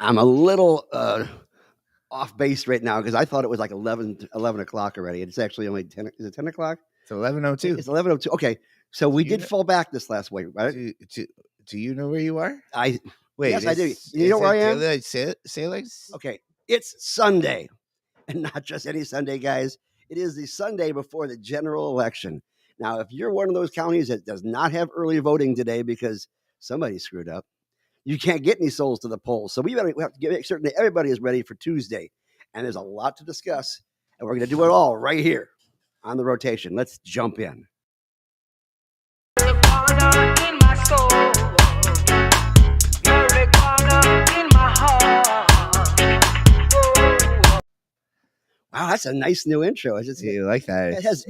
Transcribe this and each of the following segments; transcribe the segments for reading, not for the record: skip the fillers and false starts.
I'm a little off base right now because I thought it was like 11 o'clock already. It's actually only 10. Is it 10 o'clock? It's 11:02. It's 11:02. Okay. So we did fall back this last week, right? Do you know where you are? Wait. Yes, I do. You know where I am? Sailors? Okay. It's Sunday, and not just any Sunday, guys. It is the Sunday before the general election. Now, if you're one of those counties that does not have early voting today because somebody screwed up, you can't get any souls to the polls. So we have to make certain that everybody is ready for Tuesday. And there's a lot to discuss. And we're going to do it all right here on the rotation. Let's jump in. Wow, that's a nice new intro. You like that? It has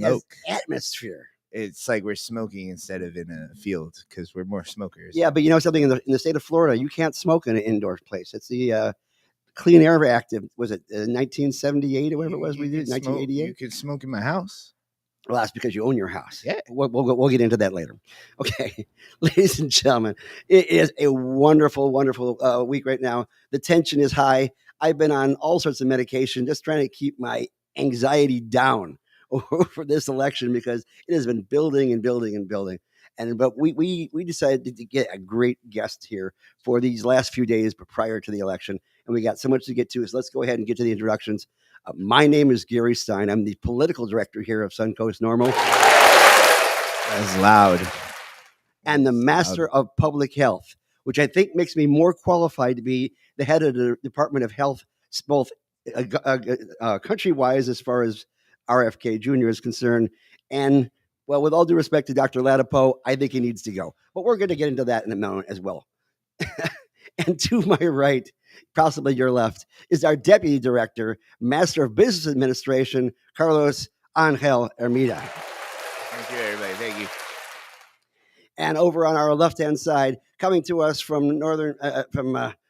atmosphere. It's like we're smoking instead of in a field because we're more smokers. Yeah, but you know something, in the state of Florida, you can't smoke in an indoor place. It's the Clean Air Act. Was it 1978 or whatever it was? We did 1988. You could smoke in my house. Well, that's because you own your house. Yeah, we'll get into that later. Okay, ladies and gentlemen, it is a wonderful, wonderful week right now. The tension is high. I've been on all sorts of medication, just trying to keep my anxiety down for this election because it has been building and building and building. But we decided to get a great guest here for these last few days prior to the election, and we got so much to get to. So let's go ahead and get to the introductions. My name is Gary Stein. I'm the political director here of Suncoast Normal. That's loud. And the master of public health, which I think makes me more qualified to be the head of the Department of Health, both country-wise as far as RFK Jr. is concerned. And, well, with all due respect to Dr. Latipo, I think he needs to go. But we're going to get into that in a moment as well. And to my right, possibly your left, is our Deputy Director, Master of Business Administration, Carlos Angel Ermida. Thank you, everybody. Thank you. And over on our left-hand side, coming to us from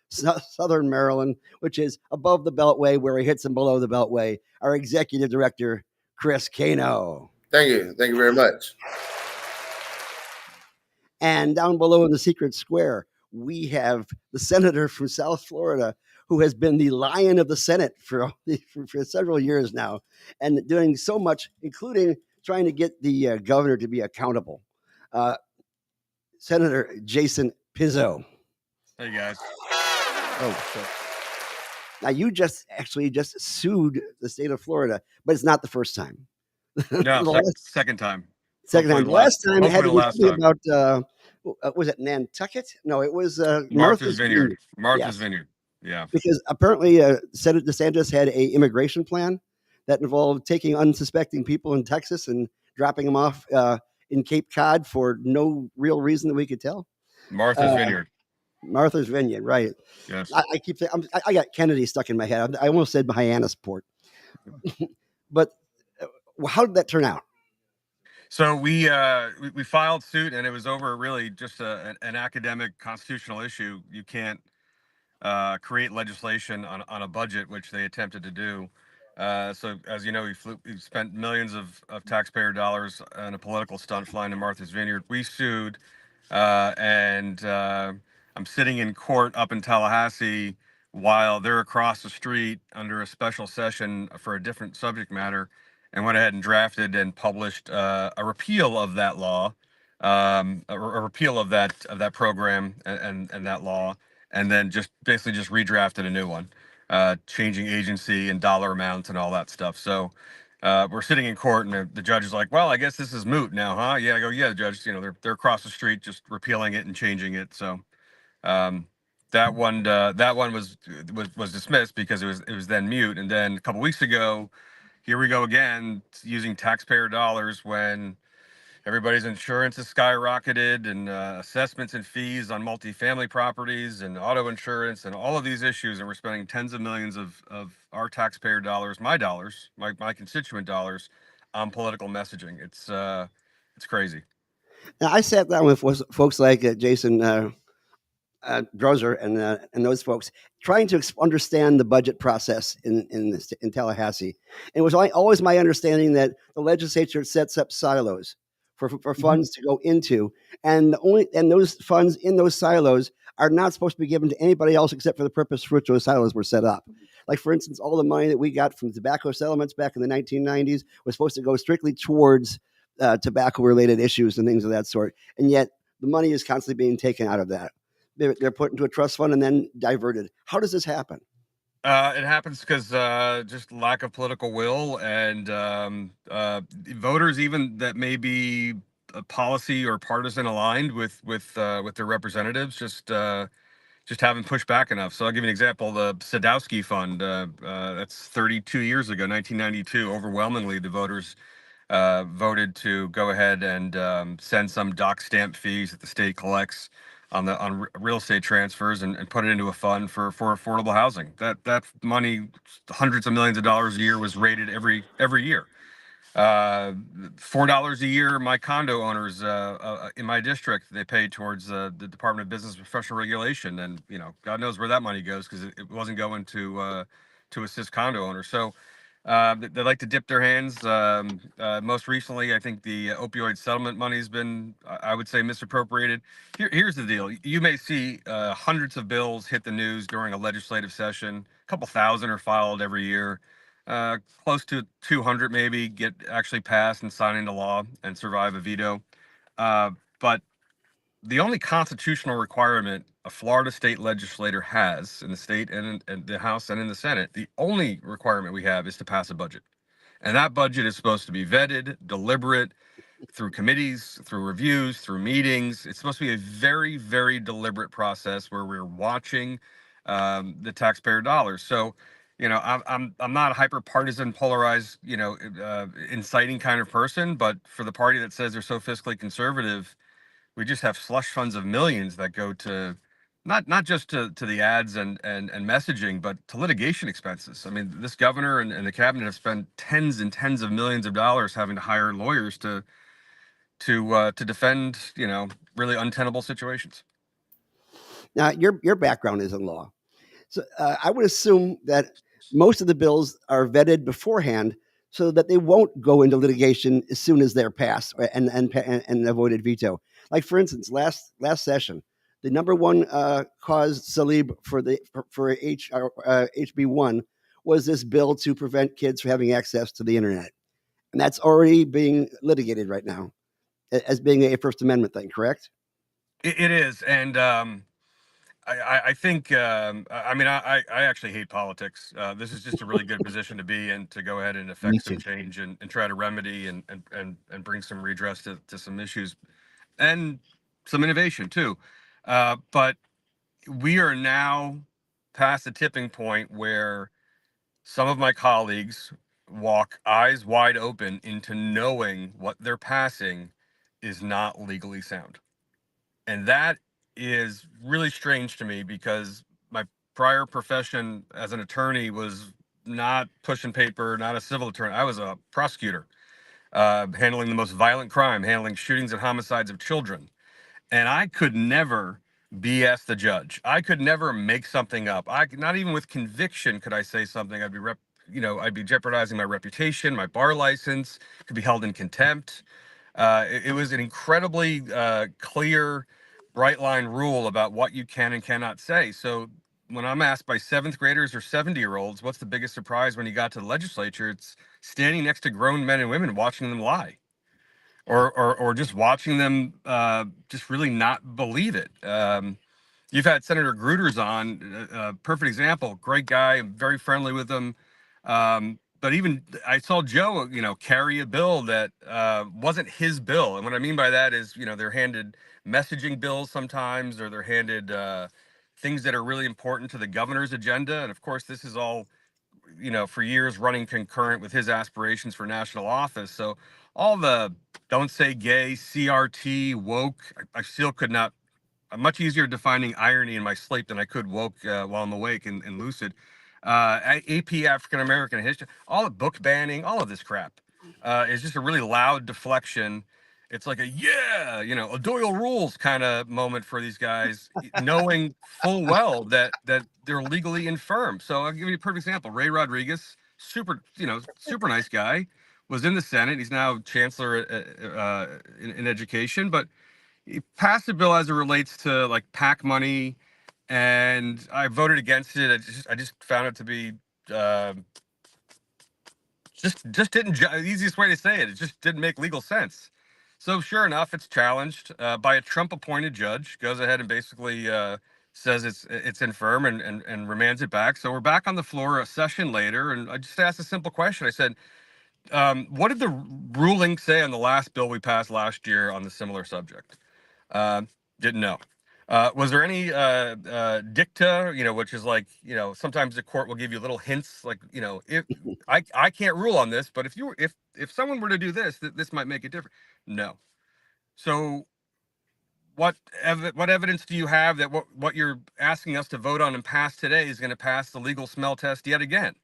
Southern Maryland, which is above the Beltway, where he hits him below the Beltway, our Executive Director, Chris Cano. Thank you. Thank you very much. And down below in the secret square, we have the senator from South Florida who has been the lion of the Senate for several years now and doing so much, including trying to get the governor to be accountable. Senator Jason Pizzo. Hey, guys. Oh, sure. Now, you just sued the state of Florida, but it's not the first time. No, second time. Second time. Last time it had to be about, was it Nantucket? No, it was Martha's Vineyard. Martha's Vineyard. Yeah. Because apparently Senator DeSantis had an immigration plan that involved taking unsuspecting people in Texas and dropping them off in Cape Cod for no real reason that we could tell. Martha's Vineyard. Martha's Vineyard, right. Yes. I keep saying, I got Kennedy stuck in my head. I almost said Hyannisport. But how did that turn out? So we filed suit, and it was over really just an academic constitutional issue. You can't create legislation on a budget, which they attempted to do. So as you know, we spent millions of taxpayer dollars on a political stunt flying to Martha's Vineyard. We sued, and I'm sitting in court up in Tallahassee while they're across the street under a special session for a different subject matter, and went ahead and drafted and published a repeal of that law, a repeal of that program and that law, and then just basically just redrafted a new one, changing agency and dollar amounts and all that stuff. So we're sitting in court, and the judge is like, "Well, I guess this is moot now, huh?" Yeah, I go, "Yeah, Judge. You know, they're across the street, just repealing it and changing it." So that one was dismissed because it was then mute. And then a couple weeks ago, here we go again using taxpayer dollars when everybody's insurance has skyrocketed and assessments and fees on multifamily properties and auto insurance and all of these issues, and we're spending tens of millions of our taxpayer dollars, my constituent dollars, on political messaging. It's crazy. Now, I sat down with folks like Jason Drozer and those folks trying to understand the budget process in Tallahassee. And it was always my understanding that the legislature sets up silos for funds to go into, and those funds in those silos are not supposed to be given to anybody else except for the purpose for which those silos were set up. Like, for instance, all the money that we got from tobacco settlements back in the 1990s was supposed to go strictly towards tobacco-related issues and things of that sort, and yet the money is constantly being taken out of that. They're put into a trust fund and then diverted. How does this happen? It happens because just lack of political will, and voters even that may be policy or partisan aligned with their representatives just haven't pushed back enough. So I'll give you an example. The Sadowski Fund, that's 32 years ago, 1992. Overwhelmingly, the voters voted to go ahead and send some doc stamp fees that the state collects on real estate transfers and put it into a fund for affordable housing. That money, hundreds of millions of dollars a year, was rated every year. $4 a year, my condo owners in my district, they pay towards the Department of Business and Professional Regulation, and God knows where that money goes because it wasn't going to assist condo owners. So they like to dip their hands. Most recently, I think the opioid settlement money has been, I would say, misappropriated. Here's the deal. You may see hundreds of bills hit the news during a legislative session. A couple thousand are filed every year. Close to 200 maybe get actually passed and signed into law and survive a veto. But the only constitutional requirement a Florida state legislator has in the state and in the House and in the Senate, the only requirement we have is to pass a budget. And that budget is supposed to be vetted, deliberate, through committees, through reviews, through meetings. It's supposed to be a very, very deliberate process where we're watching the taxpayer dollars. So, I'm not a hyper partisan, polarized, inciting kind of person, but for the party that says they're so fiscally conservative, we just have slush funds of millions that go to not just to the ads and messaging, but to litigation expenses. I mean, this governor and the cabinet have spent tens and tens of millions of dollars having to hire lawyers to defend, really untenable situations. Now, your background is in law, so I would assume that most of the bills are vetted beforehand so that they won't go into litigation as soon as they're passed and avoided veto. Like, for instance, last session, the number one cause Salib for HB1 was this bill to prevent kids from having access to the internet, and that's already being litigated right now as being a First Amendment thing. Correct? It is, and I think I actually hate politics. This is just a really good position to be in, to go ahead and Me affect some too. change and try to remedy and bring some redress to some issues and some innovation too. But we are now past the tipping point where some of my colleagues walk eyes wide open into knowing what they're passing is not legally sound. And that is really strange to me because my prior profession as an attorney was not pushing paper, not a civil attorney. I was a prosecutor, handling the most violent crime, handling shootings and homicides of children. And I could never BS the judge. I could never make something up. Not even with conviction could I say something. I'd be jeopardizing my reputation, my bar license, could be held in contempt. It was an incredibly clear, bright line rule about what you can and cannot say. So when I'm asked by seventh graders or 70-year-olds, what's the biggest surprise when you got to the legislature? It's standing next to grown men and women watching them lie. Or just watching them just really not believe it. You've had Senator Gruters on, perfect example, great guy, very friendly with him. But even I saw Joe, carry a bill that wasn't his bill. And what I mean by that is, they're handed messaging bills sometimes, or they're handed things that are really important to the governor's agenda. And of course, this is all, for years running concurrent with his aspirations for national office. So all the don't say gay, CRT, woke, I still could not. I'm much easier defining irony in my sleep than I could woke while I'm awake and lucid. AP African American history, all the book banning, all of this crap is just a really loud deflection. It's like a Doyle rules kind of moment for these guys, knowing full well that they're legally infirm. So I'll give you a perfect example. Ray Rodriguez, super nice guy, was in the Senate. He's now chancellor in education, but he passed a bill as it relates to like PAC money, and I voted against it. I just found it to be uh, just didn't. The easiest way to say it just didn't make legal sense. So sure enough, it's challenged by a Trump-appointed judge. Goes ahead and basically says it's infirm and remands it back. So we're back on the floor a session later, and I just asked a simple question. I said, "What did the ruling say on the last bill we passed last year on the similar subject?" Uh, didn't know. Was there any dicta, which is like, sometimes the court will give you little hints, like, if I can't rule on this, but if someone were to do this, this might make it different. No. So what evidence do you have that what you're asking us to vote on and pass today is going to pass the legal smell test yet again?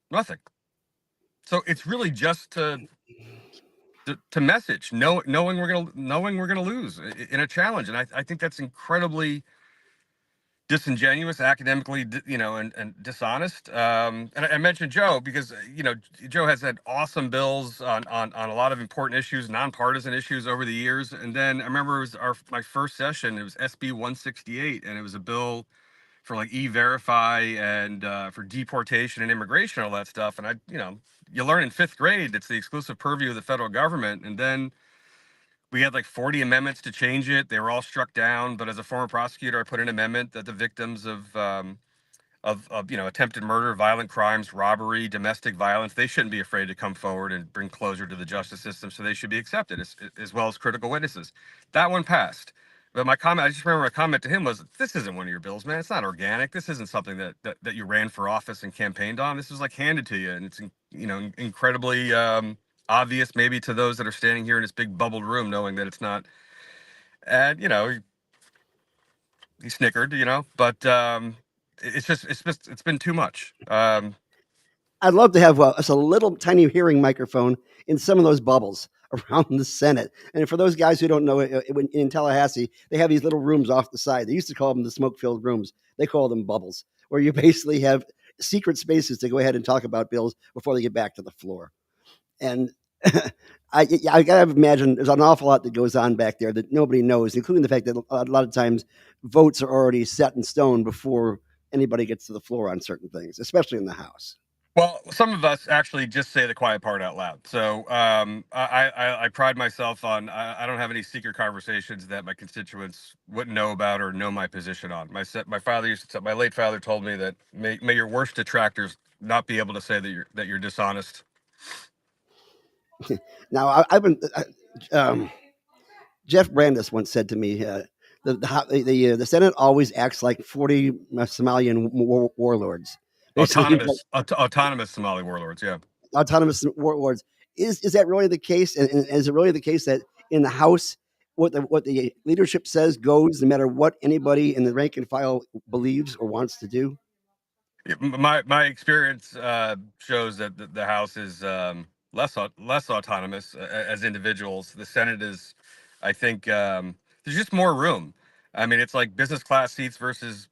Nothing. So it's really just to message, knowing we're gonna lose in a challenge, and I think that's incredibly disingenuous, academically, and dishonest. And I mentioned Joe because Joe has had awesome bills on a lot of important issues, nonpartisan issues over the years. And then I remember it was my first session. It was SB 168, and it was a bill for like e-verify and for deportation and immigration, all that stuff. And you learn in fifth grade it's the exclusive purview of the federal government. And then we had like 40 amendments to change it. They were all struck down. But as a former prosecutor, I put an amendment that the victims of attempted murder, violent crimes, robbery, domestic violence, they shouldn't be afraid to come forward and bring closure to the justice system. So they should be accepted as well as critical witnesses. That one passed. But my comment, I just remember my comment to him was, "This isn't one of your bills, man. It's not organic. This isn't something that you ran for office and campaigned on. This is like handed to you, and it's incredibly obvious, maybe to those that are standing here in this big bubbled room, knowing that it's not." And he snickered, but it's been too much. I'd love to have a little tiny hearing microphone in some of those bubbles around the Senate. And for those guys who don't know, in Tallahassee, they have these little rooms off the side. They used to call them the smoke-filled rooms. They call them bubbles, where you basically have secret spaces to go ahead and talk about bills before they get back to the floor. And I gotta imagine there's an awful lot that goes on back there that nobody knows, including the fact that a lot of times votes are already set in stone before anybody gets to the floor on certain things, especially in the House. Well, some of us actually just say the quiet part out loud. So I pride myself on I don't have any secret conversations that my constituents wouldn't know about or know my position on. My father used to my late father told me that may your worst detractors not be able to say that you're dishonest. Now, I've been. Jeff Brandes once said to me, the Senate always acts like 40 Somalian warlords. Basically, Autonomous Somali warlords. Yeah. autonomous warlords. Is that really the case? And is it really the case that in the House, what the leadership says goes, no matter what anybody in the rank and file believes or wants to do? My experience shows that the House is less autonomous as individuals. The Senate is, I think, there's just more room. I mean, it's like business class seats versus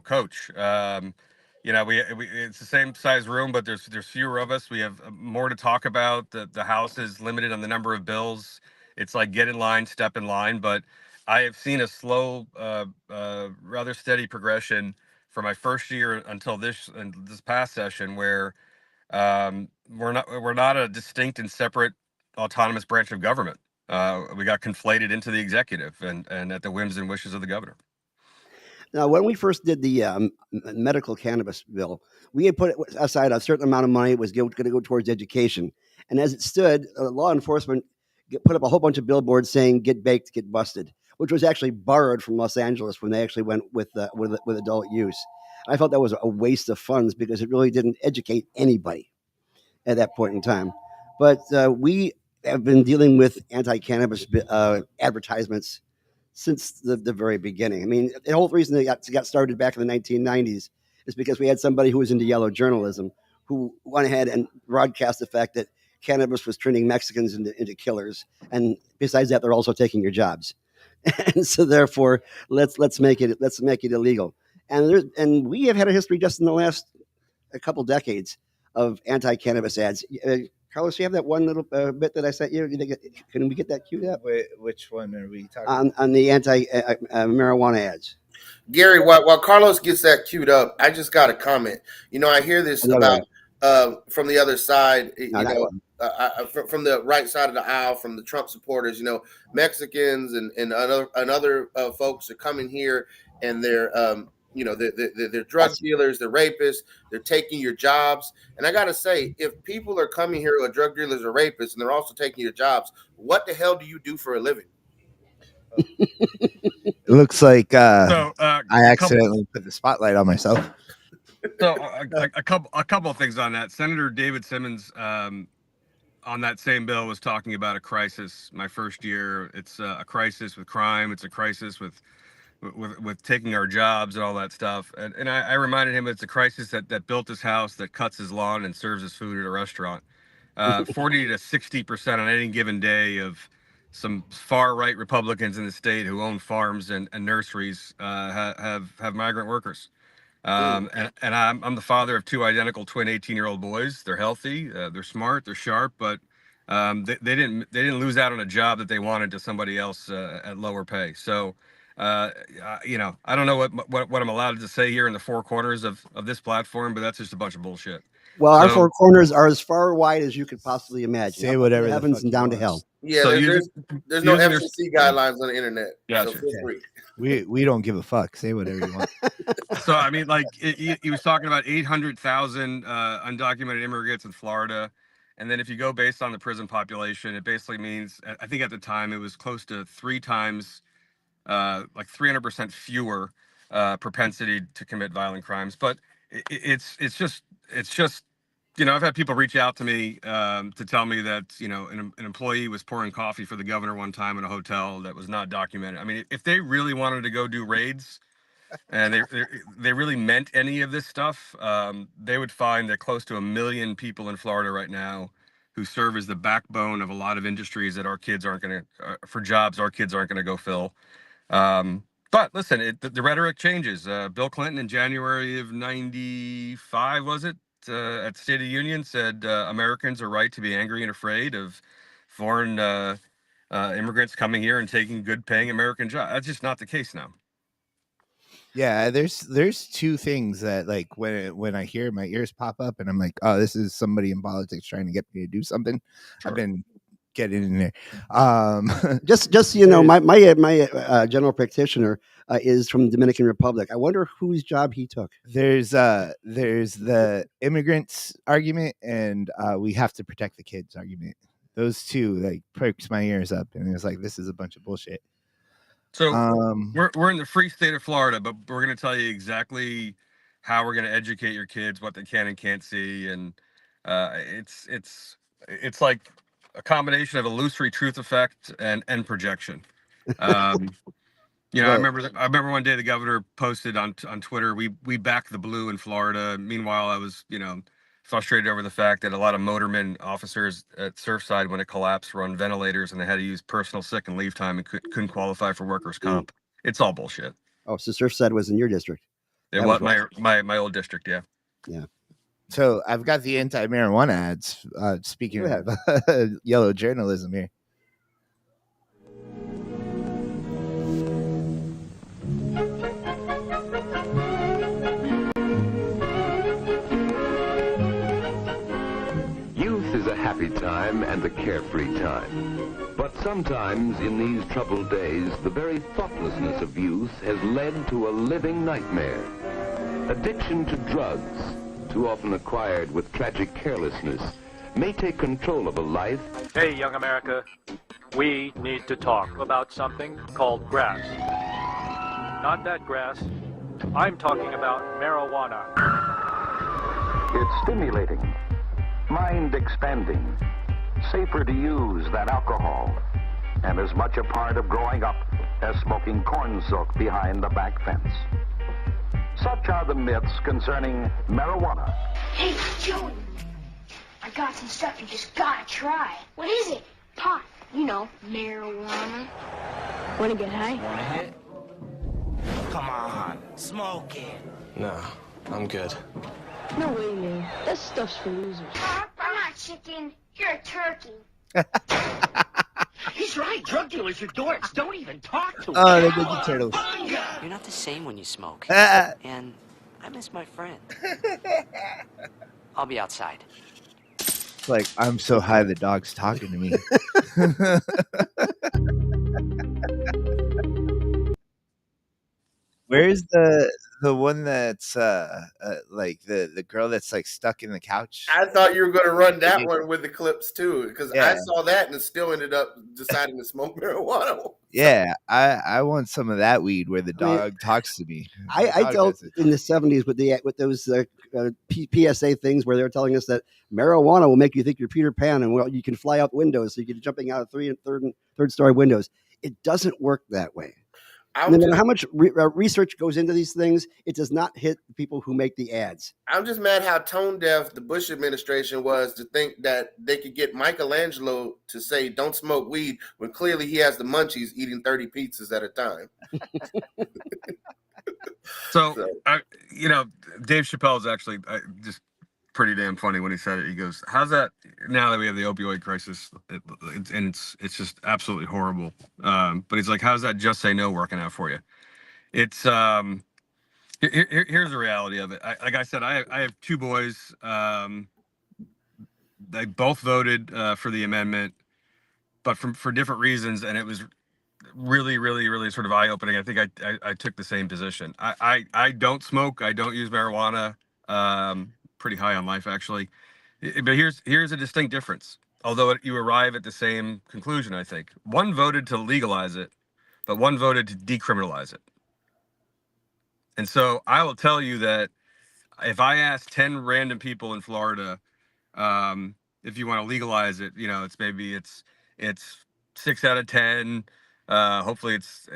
coach. We it's the same size room, but there's fewer of us. We have more to talk about. The House is limited on the number of bills. It's like get in line, step in line. But I have seen a slow, rather steady progression for my first year until this past session, where we're not a distinct and separate autonomous branch of government. We got conflated into the executive and at the whims and wishes of the governor. Now, when we first did the medical cannabis bill, we had put aside a certain amount of money. It was going to go towards education. And as it stood, law enforcement put up a whole bunch of billboards saying "Get baked, get busted," which was actually borrowed from Los Angeles when they actually went with adult use. I felt that was a waste of funds because it really didn't educate anybody at that point in time. But we have been dealing with anti-cannabis advertisements since the very beginning. I mean, the whole reason they got started back in the 1990s is because we had somebody who was into yellow journalism who went ahead and broadcast the fact that cannabis was turning Mexicans into killers, and besides that, they're also taking your jobs. And so, therefore, let's make it illegal. And we have had a history just in the last a couple decades of anti-cannabis ads. Carlos, you have that one little bit that I sent you? Can we get that queued up? Wait, which one are we talking on the anti-marijuana ads? Gary, while Carlos gets that queued up, I just got a comment. I hear this about from the other side, from the right side of the aisle, from the Trump supporters. Mexicans and other folks are coming here, and they're they're drug dealers, they're rapists, they're taking your jobs. And I gotta say, if people are coming here who are drug dealers or rapists, and they're also taking your jobs, what the hell do you do for a living? It looks like I accidentally put the spotlight on myself. So a couple of things on that. Senator David Simmons on that same bill was talking about a crisis. My first year, it's a crisis with crime. It's a crisis with taking our jobs and all that stuff. And I reminded him it's a crisis that built his house, that cuts his lawn, and serves his food at a restaurant. 40 to 60% on any given day of some far-right Republicans in the state who own farms and nurseries have migrant workers. And I'm the father of two identical twin 18-year-old boys. They're healthy, they're smart, they're sharp, but they didn't lose out on a job that they wanted to somebody else at lower pay. So I don't know what I'm allowed to say here in the four corners of this platform, but that's just a bunch of bullshit. Well, our four corners are as far wide as you could possibly imagine. Say whatever, heavens and down to hell. Yeah, so there's no FCC guidelines on the internet. Gotcha. So feel free. We don't give a fuck. Say whatever you want. So I mean, like he was talking about 800,000 undocumented immigrants in Florida, and then if you go based on the prison population, it basically means, I think at the time it was close to 3 times, like 300% fewer propensity to commit violent crimes. But it's just I've had people reach out to me to tell me that an employee was pouring coffee for the governor one time in a hotel that was not documented. I mean, if they really wanted to go do raids and they really meant any of this stuff, they would find that close to 1 million people in Florida right now who serve as the backbone of a lot of industries that our kids aren't going to for jobs our kids aren't going to go fill. But listen, the rhetoric changes. Bill Clinton in January of '95, was it, at State of the Union, said Americans are right to be angry and afraid of foreign immigrants coming here and taking good paying American jobs. That's just not the case now. Yeah, there's two things that, like, when I hear, my ears pop up and I'm like, oh, this is somebody in politics trying to get me to do something. Sure. I've been getting in there. Just my general practitioner is from the Dominican Republic. I wonder whose job he took. There's the immigrants argument and we have to protect the kids argument. Those two like perks my ears up, and it's like, this is a bunch of bullshit. So we're in the free state of Florida, but we're going to tell you exactly how we're going to educate your kids, what they can and can't see, and it's like a combination of illusory truth effect and projection. I remember one day the governor posted on Twitter, we back the blue in Florida. Meanwhile, I was frustrated over the fact that a lot of motormen officers at Surfside, when it collapsed, were on ventilators and they had to use personal sick and leave time and couldn't qualify for workers' comp. It's all bullshit. Oh, so Surfside was in your district? It was my old district, yeah. Yeah. So I've got the anti-marijuana ads. Speaking of yellow journalism here. Happy time and a carefree time. But sometimes in these troubled days, the very thoughtlessness of youth has led to a living nightmare. Addiction to drugs, too often acquired with tragic carelessness, may take control of a life. Hey, young America, we need to talk about something called grass. Not that grass. I'm talking about marijuana. It's stimulating, mind-expanding, safer to use than alcohol, and as much a part of growing up as smoking corn silk behind the back fence. Such are the myths concerning marijuana. Hey, Joey, I got some stuff you just gotta try. What is it? Pot. You know, marijuana. Wanna get high? Wanna hit? Come on, smoke it. No, I'm good. No way, man. That stuff's for losers. I'm not chicken. You're a turkey. He's right. Drug dealers are dorks. Don't even talk to them. Oh, the Ninja Turtles. You're not the same when you smoke. Ah. And I miss my friend. I'll be outside. It's like, I'm so high the dog's talking to me. Where's the one that's like the girl that's like stuck in the couch? I thought you were going to run that one with the clips too, because Yeah. I saw that and still ended up deciding to smoke marijuana. Yeah, I want some of that weed where the dog talks to me. I dealt in the 70s with those PSA things where they were telling us that marijuana will make you think you're Peter Pan and well you can fly out windows, so you can jumping out of third story windows. It doesn't work that way. No matter how much research goes into these things, it does not hit the people who make the ads. I'm just mad how tone deaf the Bush administration was to think that they could get Michelangelo to say don't smoke weed when clearly he has the munchies eating 30 pizzas at a time. So, Dave Chappelle's actually just pretty damn funny when he said it. He goes, "How's that now that we have the opioid crisis, and it's just absolutely horrible." But he's like, "How's that just say no working out for you?" It's here's the reality of it. Like I said, I have two boys. They both voted for the amendment, but for different reasons, and it was really, really, really sort of eye-opening. I think I took the same position. I don't smoke. I don't use marijuana. Pretty high on life, actually. But here's a distinct difference. Although you arrive at the same conclusion, I think. One voted to legalize it, but one voted to decriminalize it. And so I will tell you that if I ask 10 random people in Florida if you want to legalize it, it's 6 out of 10. Hopefully it's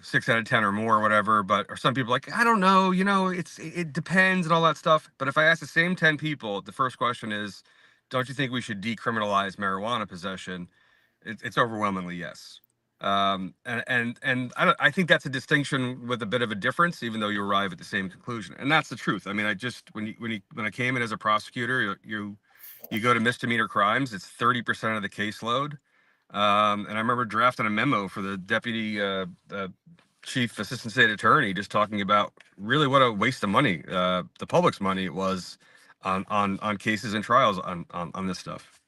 6 out of 10 or more or whatever, or some people are like, I don't know, it depends and all that stuff. But if I ask the same 10 people, the first question is, don't you think we should decriminalize marijuana possession? It's overwhelmingly yes. And I think that's a distinction with a bit of a difference, even though you arrive at the same conclusion. And that's the truth. I mean, when I came in as a prosecutor, you go to misdemeanor crimes, it's 30% of the caseload. And I remember drafting a memo for the deputy chief assistant state attorney, just talking about really what a waste of money, the public's money it was on cases and trials on this stuff.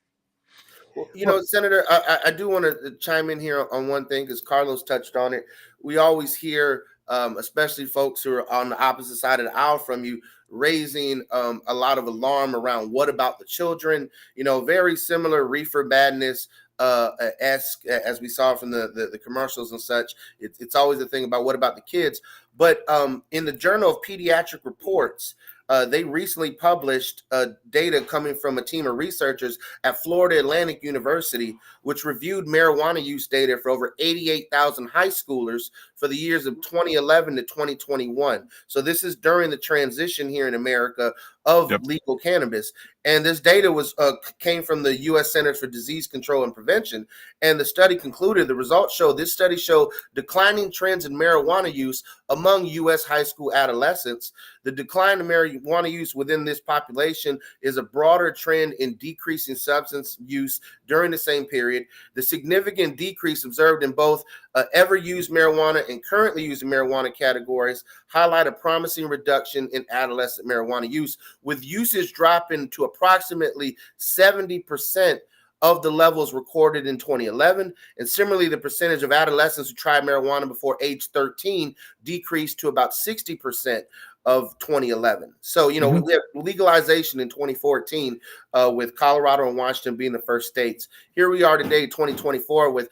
Well, Senator, I do want to chime in here on one thing because Carlos touched on it. We always hear, especially folks who are on the opposite side of the aisle from you, raising a lot of alarm around what about the children? Very similar reefer madness as we saw from the commercials and such. It's always a thing about what about the kids. But in the Journal of Pediatric Reports, they recently published data coming from a team of researchers at Florida Atlantic University, which reviewed marijuana use data for over 88,000 high schoolers for the years of 2011 to 2021. So this is during the transition here in America of legal cannabis. And this data came from the U.S. Centers for Disease Control and Prevention. And the study concluded, this study showed declining trends in marijuana use among U.S. high school adolescents. The decline in marijuana use within this population is a broader trend in decreasing substance use during the same period. The significant decrease observed in both ever used marijuana and currently used marijuana categories highlight a promising reduction in adolescent marijuana use, with usage dropping to approximately 70% of the levels recorded in 2011. And similarly, the percentage of adolescents who tried marijuana before age 13 decreased to about 60% of 2011. So, we have legalization in 2014 with Colorado and Washington being the first states. Here we are today, 2024, with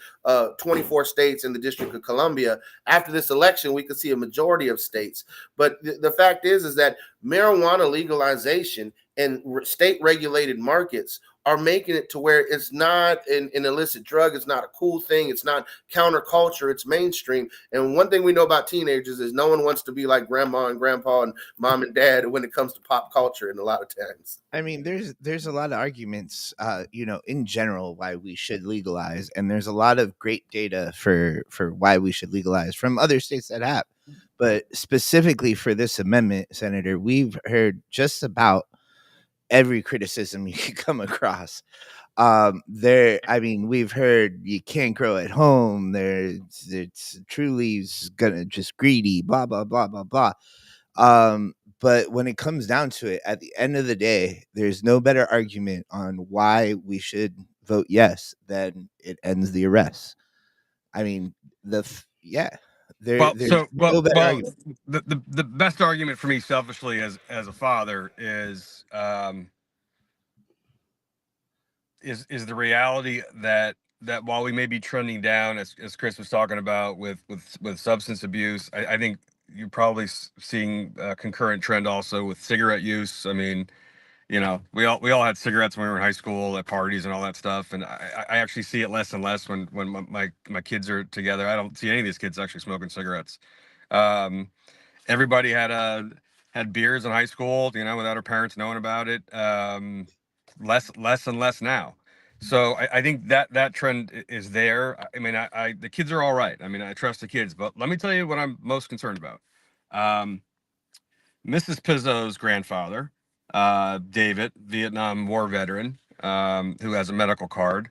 24 states in the District of Columbia. After this election, we could see a majority of states. But the fact is that marijuana legalization and state-regulated markets are making it to where it's not an illicit drug. It's not a cool thing. It's not counterculture. It's mainstream. And one thing we know about teenagers is no one wants to be like grandma and grandpa and mom and dad when it comes to pop culture. And a lot of times, I mean, there's a lot of arguments, in general, why we should legalize. And there's a lot of great data for why we should legalize from other states that have. But specifically for this amendment, Senator, we've heard just about every criticism you could come across. I mean, we've heard you can't grow at home. It's truly gonna just greedy, blah blah blah blah blah. But when it comes down to it, at the end of the day, there's no better argument on why we should vote yes than it ends the arrest. I mean, there's no better argument. The best argument for me, selfishly, as a father, is the reality that while we may be trending down, as Chris was talking about with substance abuse, I think you're probably seeing a concurrent trend also with cigarette use. I mean, you know, we all had cigarettes when we were in high school at parties and all that stuff, and I actually see it less and less when my kids are together. I don't see any of these kids actually smoking cigarettes. Everybody had beers in high school, you know, without our parents knowing about it. Less and less now. So I think that trend is there. I mean, the kids are all right. I mean, I trust the kids, but let me tell you what I'm most concerned about. Mrs. Pizzo's grandfather, David, Vietnam War veteran, who has a medical card,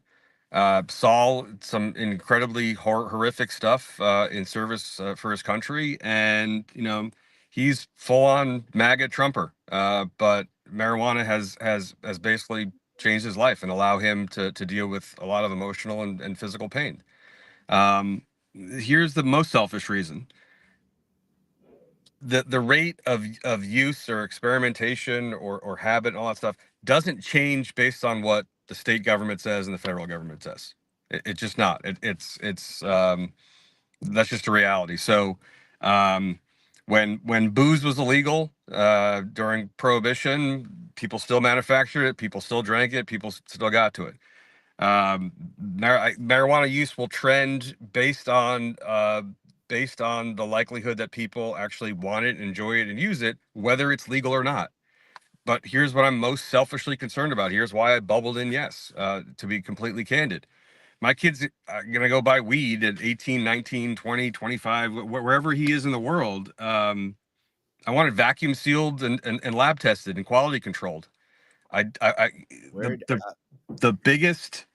saw some incredibly horrific stuff in service for his country, and you know, he's full on MAGA Trumper. But marijuana has basically changed his life and allow him to deal with a lot of emotional and physical pain. Here's the most selfish reason. The rate of use or experimentation or habit and all that stuff doesn't change based on what the state government says and the federal government says. It's just not. It's that's just a reality. So when booze was illegal during Prohibition, people still manufactured it, people still drank it, people still got to it. Marijuana use will trend based on the likelihood that people actually want it, enjoy it, and use it, whether it's legal or not. But here's what I'm most selfishly concerned about. Here's why I bubbled in yes, to be completely candid. My kid's going to go buy weed at 18, 19, 20, 25, wherever he is in the world. I want it vacuum sealed and lab tested and quality controlled. The biggest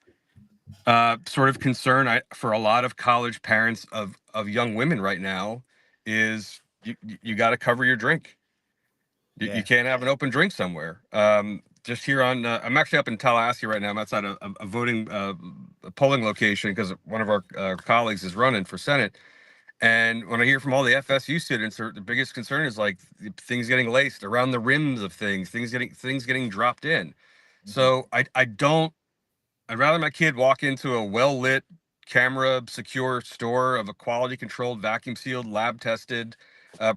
sort of concern for a lot of college parents of young women right now is you got to cover your drink. You can't have an open drink somewhere. Just here on, I'm actually up in Tallahassee right now. I'm outside a voting a polling location because one of our colleagues is running for Senate. And when I hear from all the FSU students, the biggest concern is like things getting laced around the rims of things getting dropped in. Mm-hmm. So I'd rather my kid walk into a well-lit, camera secure store of a quality controlled, vacuum sealed, lab tested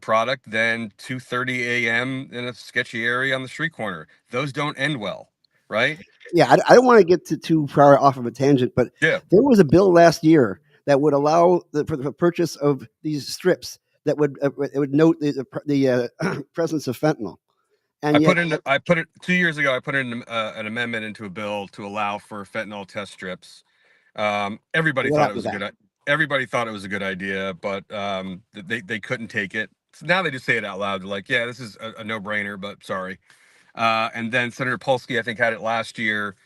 product than 2:30 a.m. in a sketchy area on the street corner. Those don't end well, right? Yeah, I don't want to get too far off of a tangent, but there was a bill last year that would allow for the purchase of these strips that would it would note the presence of fentanyl. And I put it 2 years ago. I put in an amendment into a bill to allow for fentanyl test strips. Everybody thought it was everybody thought it was a good idea, but they couldn't take it. So now they just say it out loud. They're like, "Yeah, this is a no-brainer," but sorry. And then Senator Polsky, I think, had it last year,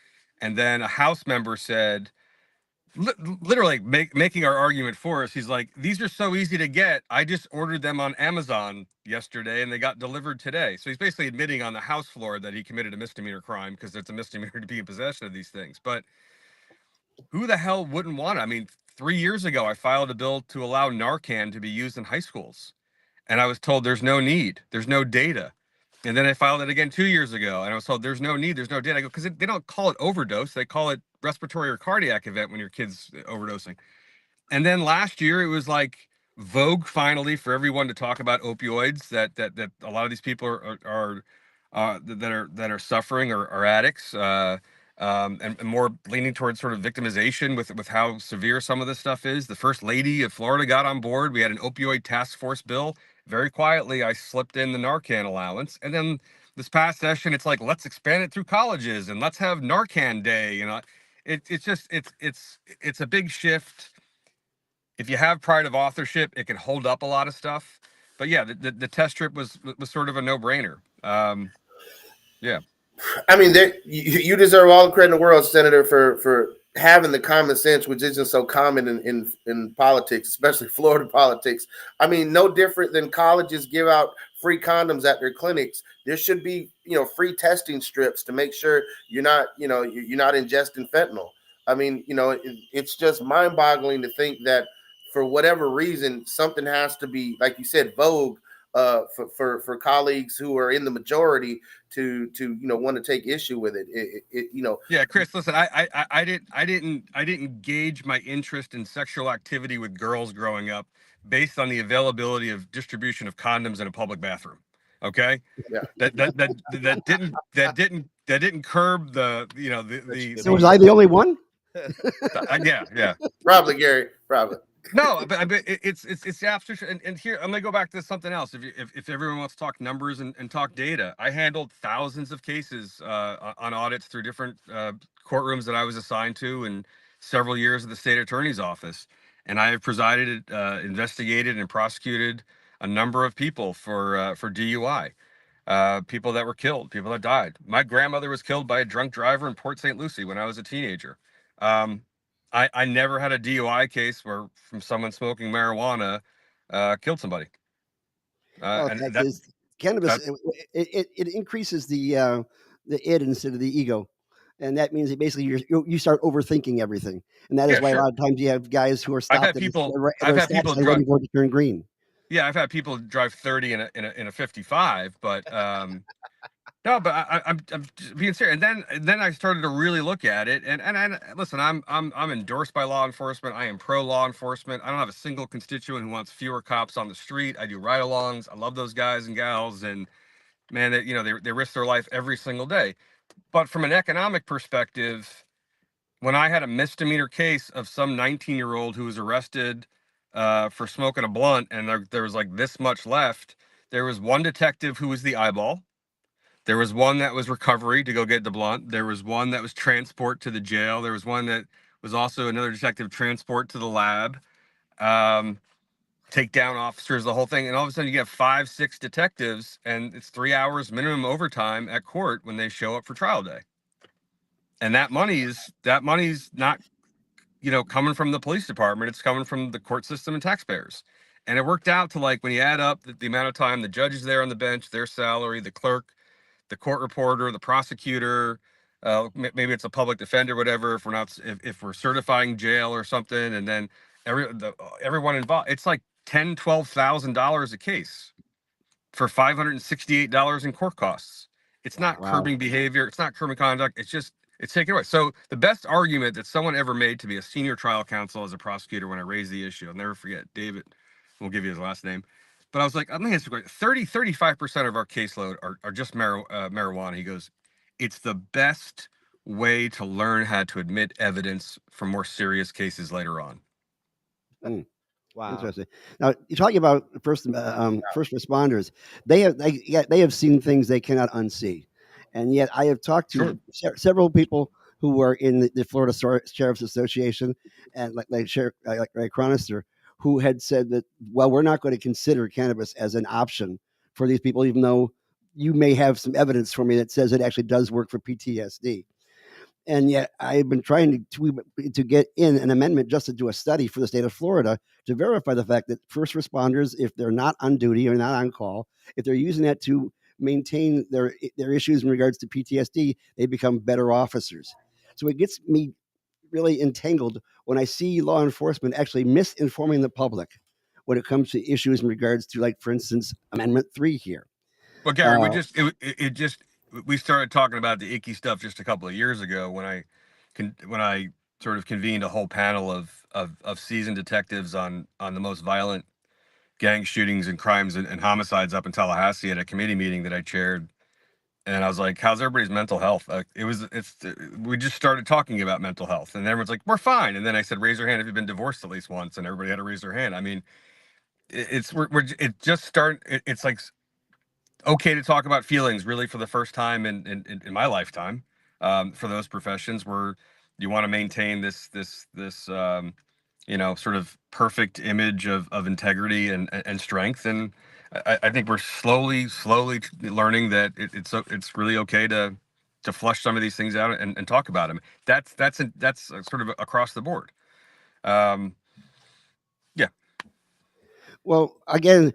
and then a House member said, literally making our argument for us. He's like, "These are so easy to get. I just ordered them on Amazon yesterday, and they got delivered today." So he's basically admitting on the House floor that he committed a misdemeanor crime because it's a misdemeanor to be in possession of these things. But who the hell wouldn't want it? I mean, 3 years ago, I filed a bill to allow Narcan to be used in high schools, and I was told there's no need, there's no data. And then I filed it again 2 years ago, and I was told there's no need, there's no data. I go, because they don't call it overdose, they call it respiratory or cardiac event when your kid's overdosing. And then last year, it was like vogue finally for everyone to talk about opioids. That a lot of these people that are suffering or are addicts. And more leaning towards sort of victimization with how severe some of this stuff is. The First Lady of Florida got on board. We had an opioid task force bill. Very quietly, I slipped in the Narcan allowance. And then this past session, it's like, let's expand it through colleges and let's have Narcan Day. You know, it's a big shift. If you have pride of authorship, it can hold up a lot of stuff. But yeah, the test strip was sort of a no-brainer. Yeah. I mean, you deserve all the credit in the world, Senator, for having the common sense, which isn't so common in politics, especially Florida politics. I mean, no different than colleges give out free condoms at their clinics. There should be, free testing strips to make sure you're not ingesting fentanyl. I mean, it's just mind-boggling to think that for whatever reason, something has to be, like you said, vogue for colleagues who are in the majority to want to take issue with it. Yeah, Chris, listen, I didn't gauge my interest in sexual activity with girls growing up based on the availability of distribution of condoms in a public bathroom. Okay? Yeah. That didn't curb the So was I the only one? yeah. Probably, Gary, probably. No, but it's the absolute. And here, I'm gonna go back to something else. If everyone wants to talk numbers and talk data, I handled thousands of cases on audits through different courtrooms that I was assigned to, and several years at the state attorney's office. And I have presided, investigated, and prosecuted a number of people for DUI, people that were killed, people that died. My grandmother was killed by a drunk driver in Port St. Lucie when I was a teenager. I never had a DUI case where from someone smoking marijuana killed somebody. Cannabis it increases the id instead of the ego, and that means that basically you start overthinking everything, and that is why a lot of times you have guys who are stopped. I've had people waiting for it to turn green. Yeah, I've had people drive 30 in a 55, but no, but I'm being serious. And then I started to really look at it. And listen, I'm endorsed by law enforcement. I am pro law enforcement. I don't have a single constituent who wants fewer cops on the street. I do ride-alongs. I love those guys and gals. And man, they risk their life every single day. But from an economic perspective, when I had a misdemeanor case of some 19-year-old who was arrested for smoking a blunt, and there was like this much left, there was one detective who was the eyeball. There was one that was recovery to go get the blunt. There was one that was transport to the jail. There was one that was also another detective transport to the lab, take down officers, the whole thing. And all of a sudden you get 5, 6 detectives, and it's 3 hours minimum overtime at court when they show up for trial day. And that money's not, coming from the police department. It's coming from the court system and taxpayers. And it worked out to, like, when you add up the amount of time the judge is there on the bench, their salary, the clerk, the court reporter, the prosecutor, maybe it's a public defender, whatever. If we're certifying jail or something, and then everyone involved, it's like $10,000-$12,000 a case for $568 in court costs. It's not curbing behavior. It's not curbing conduct. It's taken away. So the best argument that someone ever made to be a senior trial counsel as a prosecutor when I raised the issue, I'll never forget, David, we'll give you his last name. But I was like, let me ask you a question. 35% of our caseload are just marijuana. He goes, it's the best way to learn how to admit evidence for more serious cases later on. Wow, interesting. Now you're talking about first responders. They have seen things they cannot unsee, and yet I have talked to several people who were in the Florida Sheriff's Association, and like Chronister, who had said that, well, we're not going to consider cannabis as an option for these people, even though you may have some evidence for me that says it actually does work for PTSD. And yet I've been trying to get in an amendment just to do a study for the state of Florida to verify the fact that first responders, if they're not on duty or not on call, if they're using that to maintain their issues in regards to PTSD, they become better officers. So it gets me really entangled when I see law enforcement actually misinforming the public when it comes to issues in regards to, like, for instance, Amendment 3 here. Well, Gary, we started talking about the icky stuff just a couple of years ago when I sort of convened a whole panel of seasoned detectives on the most violent gang shootings and crimes and homicides up in Tallahassee at a committee meeting that I chaired. And I was like, how's everybody's mental health? We just started talking about mental health, and everyone's like, we're fine. And then I said, raise your hand if you've been divorced at least once, and everybody had to raise their hand. I mean, it's like okay to talk about feelings really for the first time in my lifetime, for those professions where you want to maintain this sort of perfect image of integrity and strength. And I think we're slowly learning that it's really okay to to flush some of these things out and talk about them. That's sort of across the board. Yeah. Well, again,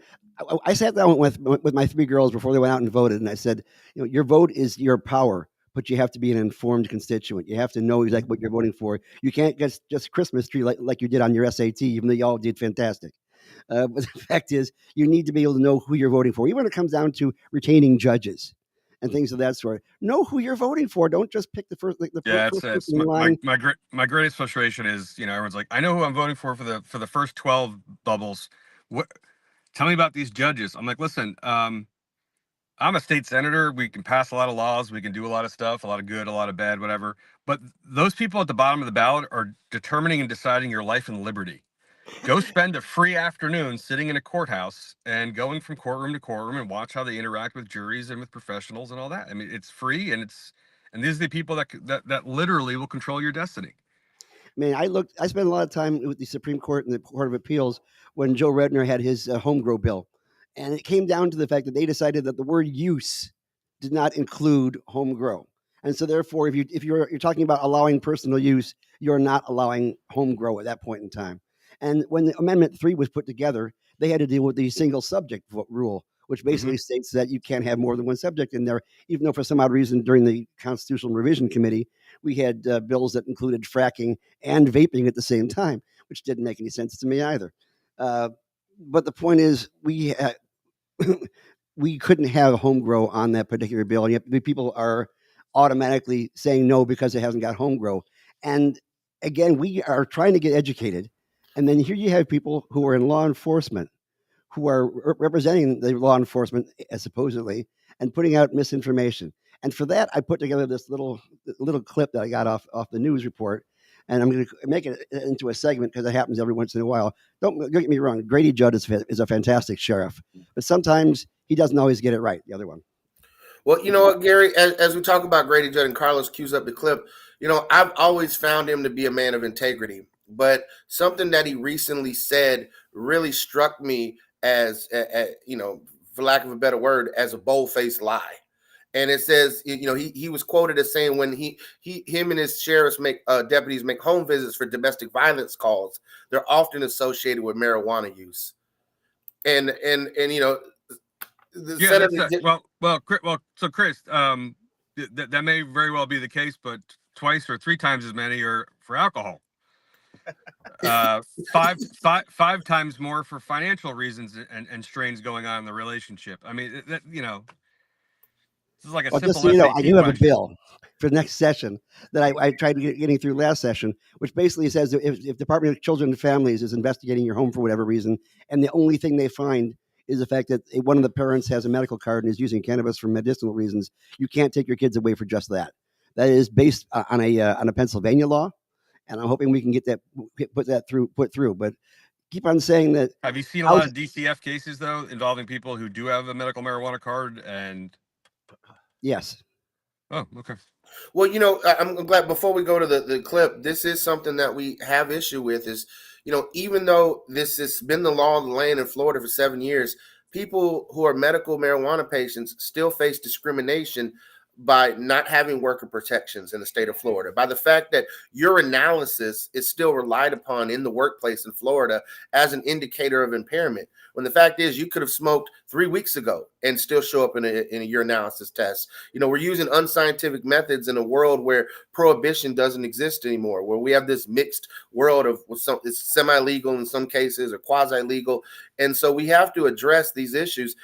I sat down with my 3 girls before they went out and voted, and I said, your vote is your power, but you have to be an informed constituent. You have to know exactly what you're voting for. You can't just Christmas tree like you did on your SAT, even though you all did fantastic. But the fact is, you need to be able to know who you're voting for, even when it comes down to retaining judges and things of that sort. Know who you're voting for. Don't just pick the first. First person in line. My greatest frustration is, everyone's like, I know who I'm voting for the first 12 bubbles. What? Tell me about these judges. I'm like, listen, I'm a state senator. We can pass a lot of laws. We can do a lot of stuff, a lot of good, a lot of bad, whatever. But those people at the bottom of the ballot are determining and deciding your life and liberty. Go spend a free afternoon sitting in a courthouse and going from courtroom to courtroom and watch how they interact with juries and with professionals and all that. I mean, it's free, and these are the people that literally will control your destiny. Man, I spent a lot of time with the Supreme Court and the Court of Appeals when Joe Redner had his home grow bill. And it came down to the fact that they decided that the word use did not include home grow. And so therefore, if you're talking about allowing personal use, you're not allowing home grow at that point in time. And when the Amendment 3 was put together, they had to deal with the single subject rule, which basically states that you can't have more than one subject in there, even though for some odd reason during the Constitutional Revision Committee, we had bills that included fracking and vaping at the same time, which didn't make any sense to me either. But the point is, we couldn't have home grow on that particular bill, and yet people are automatically saying no because it hasn't got home grow. And again, we are trying to get educated. And then here you have people who are in law enforcement, who are representing the law enforcement supposedly and putting out misinformation. And for that, I put together this little clip that I got off the news report, and I'm going to make it into a segment because it happens every once in a while. Don't get me wrong, Grady Judd is a fantastic sheriff, but sometimes he doesn't always get it right. The other one. Well, you know what, Gary, as we talk about Grady Judd and Carlos cues up the clip, I've always found him to be a man of integrity. But something that he recently said really struck me as, for lack of a better word, as a bold-faced lie. And it says, he was quoted as saying when him and his sheriffs deputies make home visits for domestic violence calls, they're often associated with marijuana use. And so Chris, that may very well be the case, but twice or 3 times as many are for alcohol. 5 times more for financial reasons and strains going on in the relationship. I mean, this is like a simple just so you know, I do have question. a bill for the next session that I tried to getting through last session, which basically says that if Department of Children and Families is investigating your home for whatever reason, and the only thing they find is the fact that one of the parents has a medical card and is using cannabis for medicinal reasons, you can't take your kids away for just that. That is based on a Pennsylvania law. And I'm hoping we can get that put through. But keep on saying that. Have you seen a lot of DCF cases though involving people who do have a medical marijuana card? And yes. Oh, okay. Well, I'm glad before we go to the clip, this is something that we have issue with is, even though this has been the law of the land in Florida for 7 years, people who are medical marijuana patients still face discrimination by not having worker protections in the state of Florida, by the fact that urinalysis is still relied upon in the workplace in Florida as an indicator of impairment. When the fact is you could have smoked 3 weeks ago and still show up in a urinalysis test. We're using unscientific methods in a world where prohibition doesn't exist anymore, where we have this mixed world of it's semi-legal in some cases or quasi-legal. And so we have to address these issues.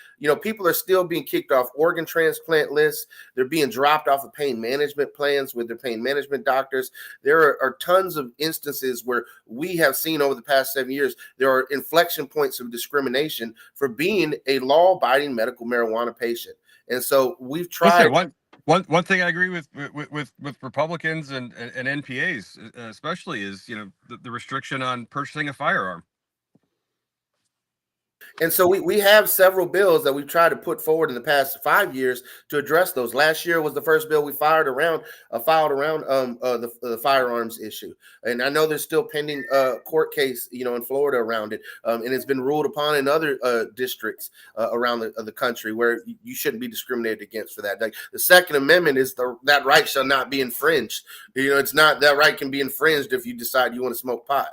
People are still being kicked off organ transplant lists. They're being dropped off of pain management plans with their pain management doctors. There are tons of instances where we have seen over the past 7 years, there are inflection points of discrimination for being a law-abiding medical marijuana patient. And so we've tried. Listen, one thing I agree with Republicans and NPAs especially is, the restriction on purchasing a firearm. And so we have several bills that we've tried to put forward in the past 5 years to address those. Last year was the first bill we filed around the firearms issue. And I know there's still pending court case, in Florida around it. And it's been ruled upon in other districts around the country where you shouldn't be discriminated against for that. Like the Second Amendment is that right shall not be infringed. It's not that right can be infringed if you decide you want to smoke pot.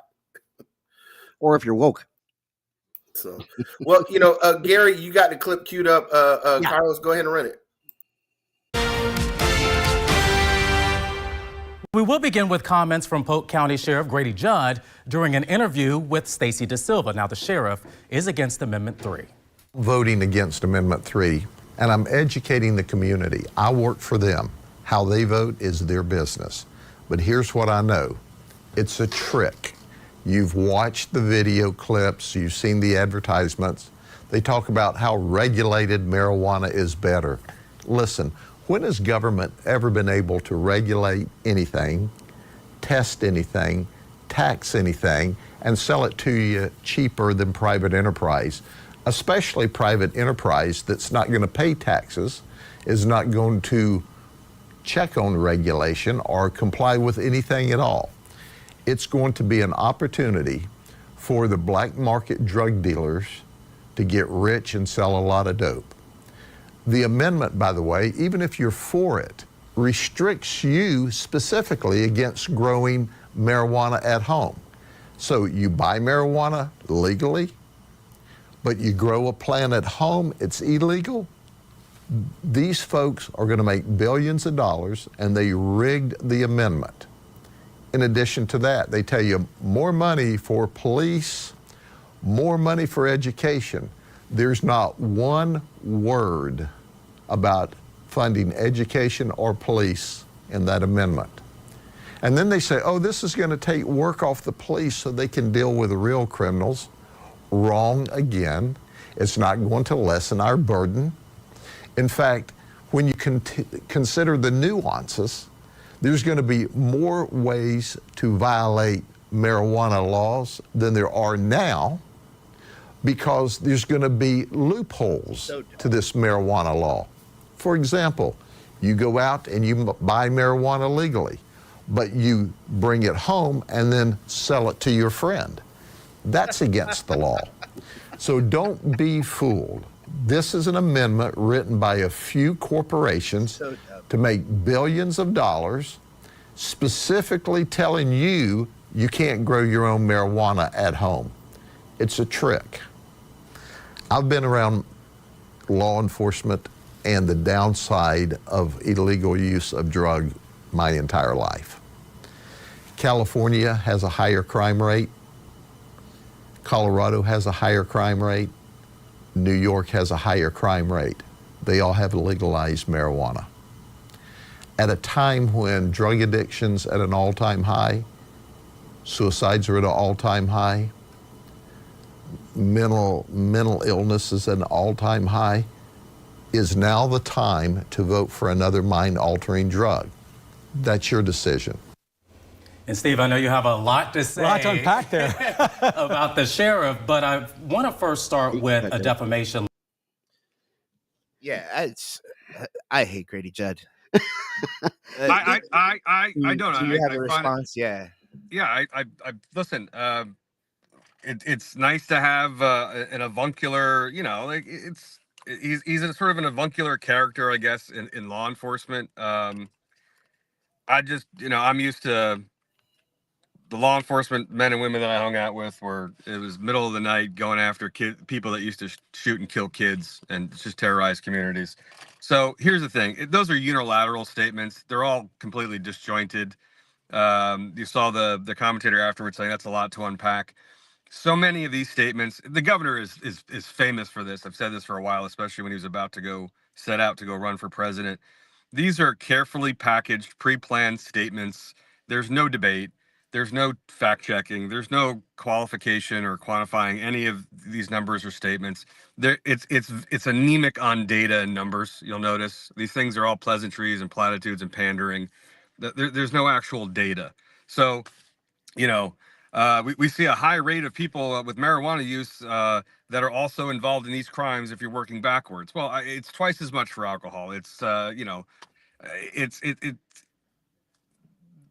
Or if you're woke. So, well, Gary, you got the clip queued up. Yeah. Carlos, go ahead and run it. We will begin with comments from Polk County Sheriff Grady Judd during an interview with Stacy DeSilva. Now, the sheriff is against Amendment 3. Voting against Amendment 3, and I'm educating the community. I work for them. How they vote is their business. But here's what I know. It's a trick. You've watched the video clips, you've seen the advertisements. They talk about how regulated marijuana is better. Listen, when has government ever been able to regulate anything, test anything, tax anything, and sell it to you cheaper than private enterprise? Especially private enterprise that's not going to pay taxes, is not going to check on regulation or comply with anything at all. It's going to be an opportunity for the black market drug dealers to get rich and sell a lot of dope. The amendment, by the way, even if you're for it, restricts you specifically against growing marijuana at home. So you buy marijuana legally, but you grow a plant at home, it's illegal. These folks are going to make billions of dollars, and they rigged the amendment. In addition to that, they tell you more money for police, more money for education. There's not one word about funding education or police in that amendment. And then they say, oh, this is going to take work off the police so they can deal with the real criminals. Wrong again. It's not going to lessen our burden. In fact, when you consider the nuances, there's going to be more ways to violate marijuana laws than there are now, because there's going to be loopholes to this marijuana law. For example, you go out and you buy marijuana legally, but you bring it home and then sell it to your friend. That's against the law. So don't be fooled. This is an amendment written by a few corporations to make billions of dollars, specifically telling you you can't grow your own marijuana at home. It's a trick. I've been around law enforcement and the downside of illegal use of drug my entire life. California has a higher crime rate. Colorado has a higher crime rate. New York has a higher crime rate. They all have legalized marijuana. At a time when drug addiction's at an all-time high, suicides are at an all-time high, mental illness is at an all-time high, is now the time to vote for another mind-altering drug. That's your decision. And Steve, I know you have a lot to say. A lot to unpack there. About the sheriff, but I want to first start with a defamation. Yeah, I hate Grady Judd. I don't. Do you have a response? Yeah, I listen. It's nice to have an avuncular. He's a sort of an avuncular character, I guess, in law enforcement. I'm used to the law enforcement men and women that I hung out with it was middle of the night going after people that used to shoot and kill kids and just terrorize communities. So here's the thing. Those are unilateral statements. They're all completely disjointed. You saw the commentator afterwards saying that's a lot to unpack. So many of these statements, the governor is famous for this. I've said this for a while, especially when he was about to set out to go run for president. These are carefully packaged, pre-planned statements. There's no debate. There's no fact checking. There's no qualification or quantifying any of these numbers or statements. It's anemic on data and numbers. You'll notice these things are all pleasantries and platitudes and pandering. There's no actual data. So, We see a high rate of people with marijuana use that are also involved in these crimes if you're working backwards. Well, it's twice as much for alcohol. It's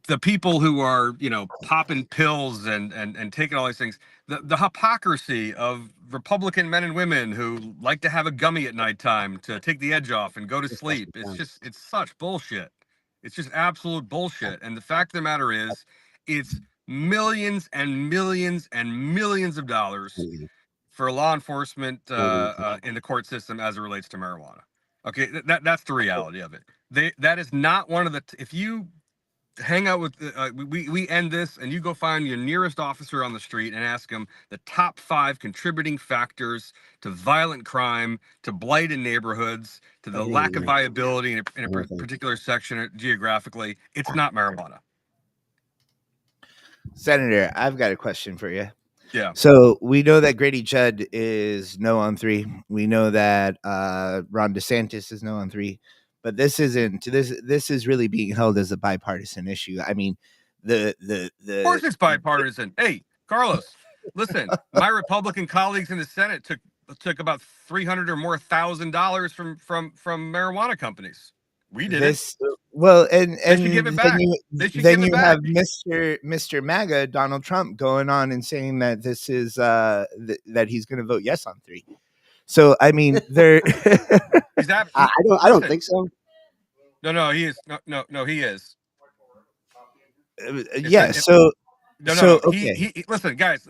the people who are popping pills and taking all these things, the hypocrisy of Republican men and women who like to have a gummy at nighttime to take the edge off and go to sleep. It's such bullshit. It's just absolute bullshit. And the fact of the matter is, it's millions and millions and millions of dollars for law enforcement in the court system as it relates to marijuana. Okay, that's the reality of it. That is not one of the if you hang out with we end this and you go find your nearest officer on the street and ask him the top 5 contributing factors to violent crime, to blight in neighborhoods, to the lack of viability in a particular section geographically, it's not marijuana. Senator, I've got a question for you. Yeah. So we know that Grady Judd is no on 3. We know that Ron DeSantis is no on 3. But this isn't. This is really being held as a bipartisan issue. I mean, the Of course it's bipartisan. Hey, Carlos, listen. My Republican colleagues in the Senate took about $300,000 or more from marijuana companies. We did it. Well, and they should give it back. Then you have Mr. MAGA Donald Trump going on and saying that this is that he's going to vote yes on 3. So I mean, there. I don't think so. No, he is. No, he is. Yeah. So. Okay. He listen, guys.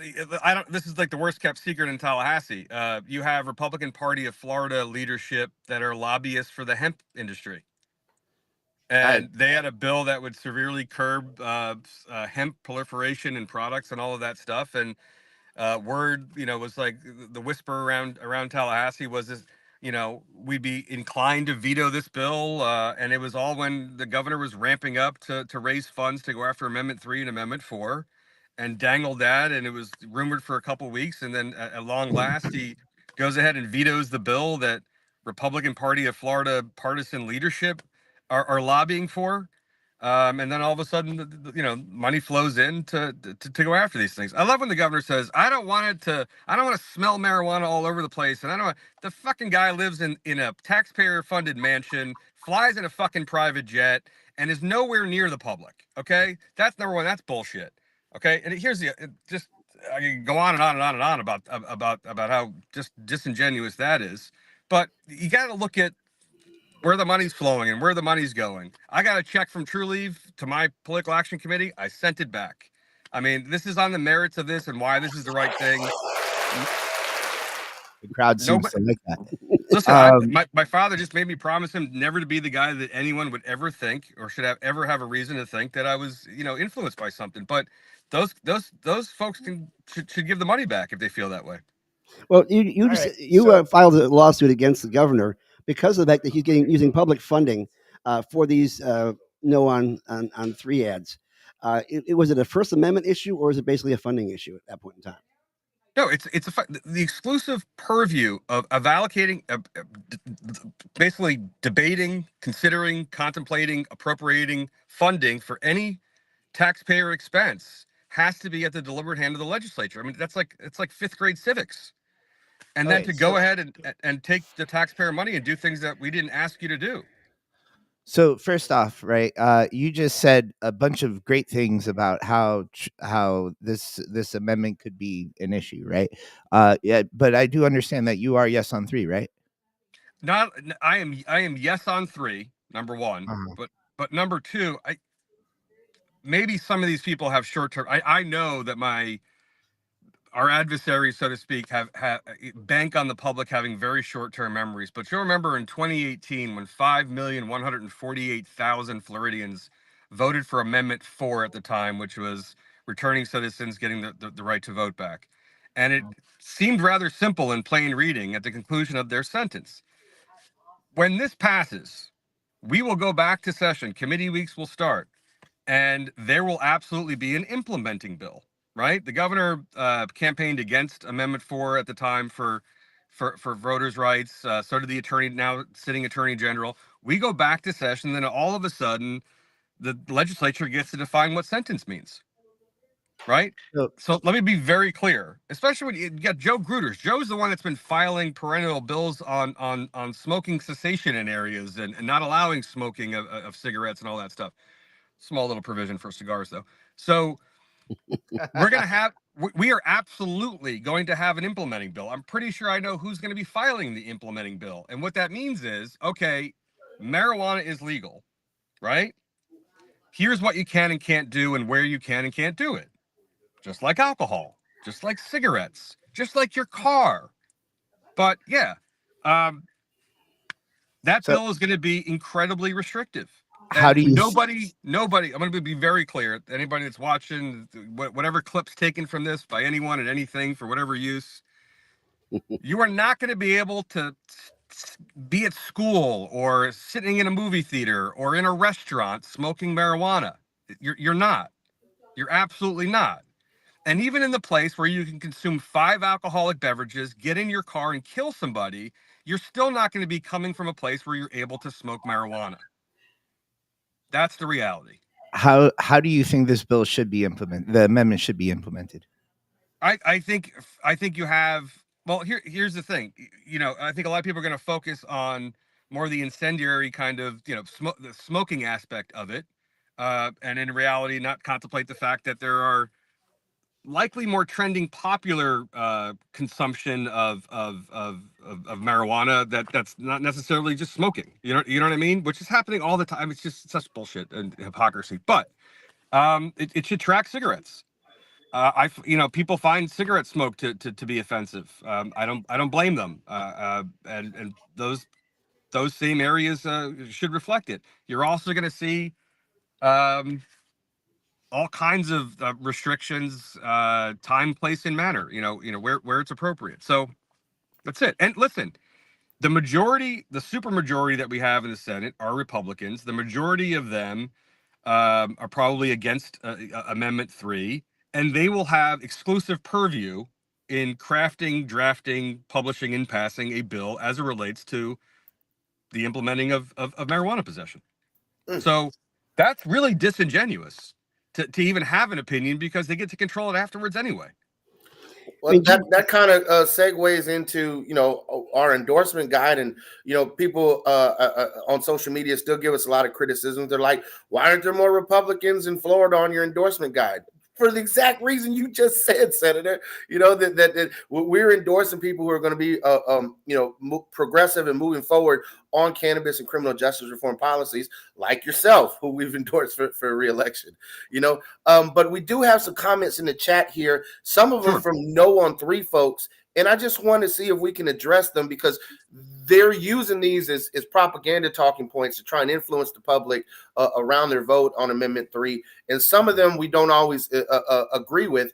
This is like the worst kept secret in Tallahassee. You have Republican Party of Florida leadership that are lobbyists for the hemp industry, and they had a bill that would severely curb hemp proliferation in products and all of that stuff. And word, was like the whisper around Tallahassee was this, we'd be inclined to veto this bill. And it was all when the governor was ramping up to raise funds to go after Amendment 3 and Amendment 4 and dangled that. And it was rumored for a couple of weeks. And then at long last, he goes ahead and vetoes the bill that Republican Party of Florida partisan leadership are lobbying for. And then all of a sudden, money flows in to go after these things. I love when the governor says, I don't want to smell marijuana all over the place. And the fucking guy lives in a taxpayer funded mansion, flies in a fucking private jet, and is nowhere near the public. Okay. That's number one. That's bullshit. Okay. And here's I can go on and on and on and on about how just disingenuous that is. But you got to look at where the money's flowing and where the money's going. I got a check from TrueLeave to my political action committee. I sent it back. I mean, this is on the merits of this and why this is the right thing. The crowd seems to like that. Listen, my father just made me promise him never to be the guy that anyone would ever think or should ever have a reason to think that I was, influenced by something. But those folks should give the money back if they feel that way. Well, you filed a lawsuit against the governor because of the fact that he's using public funding for these no on 3 ads. Was it a First Amendment issue or is it basically a funding issue at that point in time? No, it's the exclusive purview of allocating, basically debating, considering, contemplating, appropriating funding for any taxpayer expense has to be at the deliberate hand of the legislature. I mean, it's like 5th grade civics. And then to go ahead and take the taxpayer money and do things that we didn't ask you to do. So first off, right, you just said a bunch of great things about how this amendment could be an issue, right? Yeah, but I do understand that you are yes on 3, right? I am yes on 3, number one, but number 2, maybe some of these people have short term. I know that our adversaries, so to speak, have bank on the public having very short-term memories. But you'll remember in 2018 when 5,148,000 Floridians voted for Amendment 4 at the time, which was returning citizens getting the right to vote back. And it seemed rather simple in plain reading at the conclusion of their sentence. When this passes, we will go back to session. Committee weeks will start. And there will absolutely be an implementing bill. Right, the governor campaigned against Amendment 4 at the time for voters' rights. So did the now sitting attorney general. We go back to session, then all of a sudden, the legislature gets to define what sentence means. right? So let me be very clear, especially when you got Joe Gruters. Joe's the one that's been filing perennial bills on smoking cessation in areas and not allowing smoking of cigarettes and all that stuff. Small little provision for cigars, though. So we are absolutely going to have an implementing bill. I'm pretty sure I know who's going to be filing the implementing bill. And what that means is, okay, marijuana is legal, right? Here's what you can and can't do and where you can and can't do it. Just like alcohol, just like cigarettes, just like your car. But yeah, that bill is going to be incredibly restrictive. How do you? Nobody. I'm going to be very clear. Anybody that's watching, whatever clips taken from this by anyone and anything for whatever use, you are not going to be able to be at school or sitting in a movie theater or in a restaurant smoking marijuana. You're not. You're absolutely not. And even in the place where you can consume 5 alcoholic beverages, get in your car and kill somebody, you're still not going to be coming from a place where you're able to smoke marijuana. That's the reality. How do you think this bill should be implemented? The amendment should be implemented. I think you have. Well, here's the thing. I think a lot of people are going to focus on more the incendiary kind of the smoking aspect of it, and in reality, not contemplate the fact that there are likely more trending popular consumption of marijuana that's not necessarily just smoking. You know what I mean? Which is happening all the time. It's just such bullshit and hypocrisy. But it should track cigarettes. People find cigarette smoke to be offensive. I don't blame them. And those same areas should reflect it. You're also going to see all kinds of restrictions, time, place, and manner. Where it's appropriate. So that's it. And listen, the super majority that we have in the Senate are Republicans. The majority of them are probably against Amendment 3, and they will have exclusive purview in crafting, drafting, publishing, and passing a bill as it relates to the implementing of marijuana possession. So that's really disingenuous to even have an opinion, because they get to control it afterwards anyway. Well, that kind of segues into our endorsement guide, and people on social media still give us a lot of criticism. They're like, "Why aren't there more Republicans in Florida on your endorsement guide?" For the exact reason you just said, Senator. That we're endorsing people who are going to be progressive and moving forward on cannabis and criminal justice reform policies, like yourself, who we've endorsed for re-election. But we do have some comments in the chat here, some of them from No on 3 folks, and I just want to see if we can address them, because they're using these as propaganda talking points to try and influence the public around their vote on Amendment 3. And some of them we don't always agree with.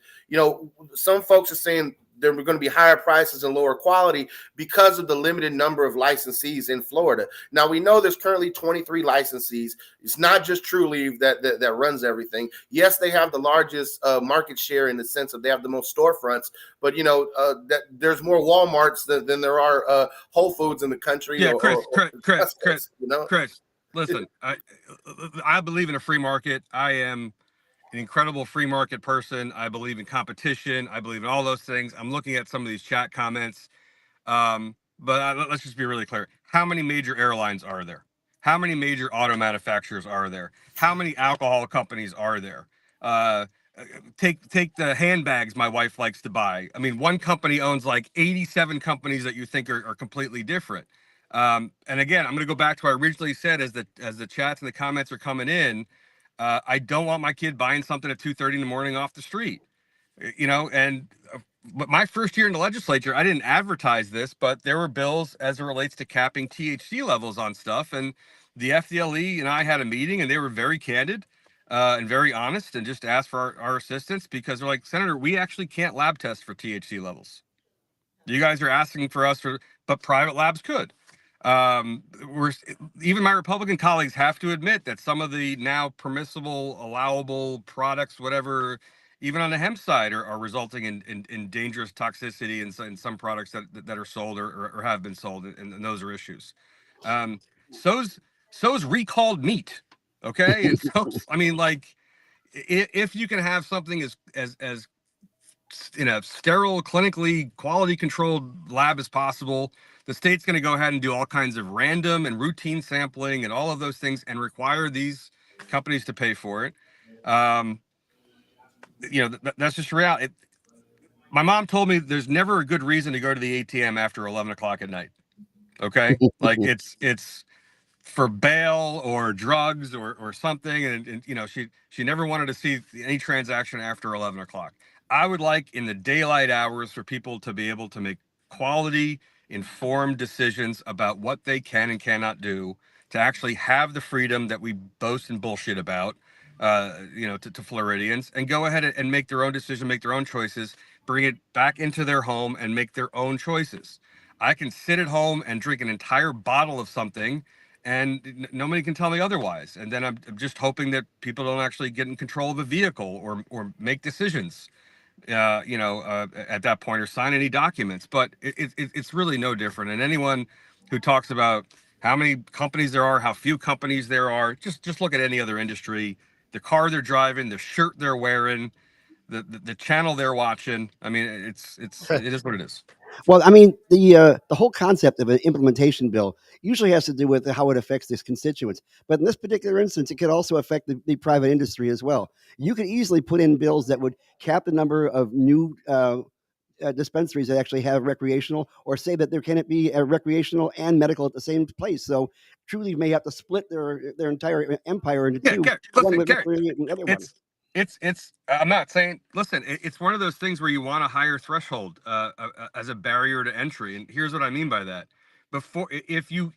Some folks are saying there are going to be higher prices and lower quality because of the limited number of licensees in Florida. Now, we know there's currently 23 licensees. It's not just Trulieve that runs everything. Yes, they have the largest market share in the sense of they have the most storefronts, but that there's more Walmarts than there are Whole Foods in the country. Yeah, Chris, listen, I believe in a free market. I am an incredible free market person. I believe in competition. I believe in all those things. I'm looking at some of these chat comments. But let's just be really clear. How many major airlines are there? How many major auto manufacturers are there? How many alcohol companies are there? Take the handbags my wife likes to buy. I mean, one company owns like 87 companies that you think are completely different. And again, I'm going to go back to what I originally said as the chats and the comments are coming in. I don't want my kid buying something at 2:30 in the morning off the street, but my first year in the legislature, I didn't advertise this, but there were bills as it relates to capping THC levels on stuff. And the FDLE and I had a meeting, and they were very candid and very honest, and just asked for our assistance, because they're like, "Senator, we actually can't lab test for THC levels. You guys are asking for us but private labs could." Even my Republican colleagues have to admit that some of the now permissible, allowable products, whatever, even on the hemp side, are resulting in dangerous toxicity in some products that are sold or have been sold, and those are issues. So's recalled meat, okay? And so, I mean, like, if you can have something as in a sterile, clinically quality controlled lab as possible, the state's going to go ahead and do all kinds of random and routine sampling and all of those things and require these companies to pay for it. That's just reality. My mom told me there's never a good reason to go to the ATM after 11 o'clock at night. Okay. Like it's for bail or drugs or something. And she never wanted to see any transaction after 11 o'clock. I would like in the daylight hours for people to be able to make quality, informed decisions about what they can and cannot do, to actually have the freedom that we boast and bullshit about, to Floridians, and go ahead and make their own decision, make their own choices, bring it back into their home and make their own choices. I can sit at home and drink an entire bottle of something and nobody can tell me otherwise. And then I'm just hoping that people don't actually get in control of a vehicle or make decisions, at that point, or sign any documents. But it's really no different. And anyone who talks about how many companies there are, how few companies there are, just look at any other industry, the car they're driving, the shirt they're wearing, the channel they're watching. I mean, it is what it is. Well, I mean, the whole concept of an implementation bill usually has to do with how it affects its constituents. But in this particular instance, it could also affect the private industry as well. You could easily put in bills that would cap the number of new dispensaries that actually have recreational, or say that there cannot be a recreational and medical at the same place. So truly may have to split their entire empire into two. One with recreational and the other one. It's I'm not saying, listen, it's one of those things where you want a higher threshold as a barrier to entry. And here's what I mean by that. If you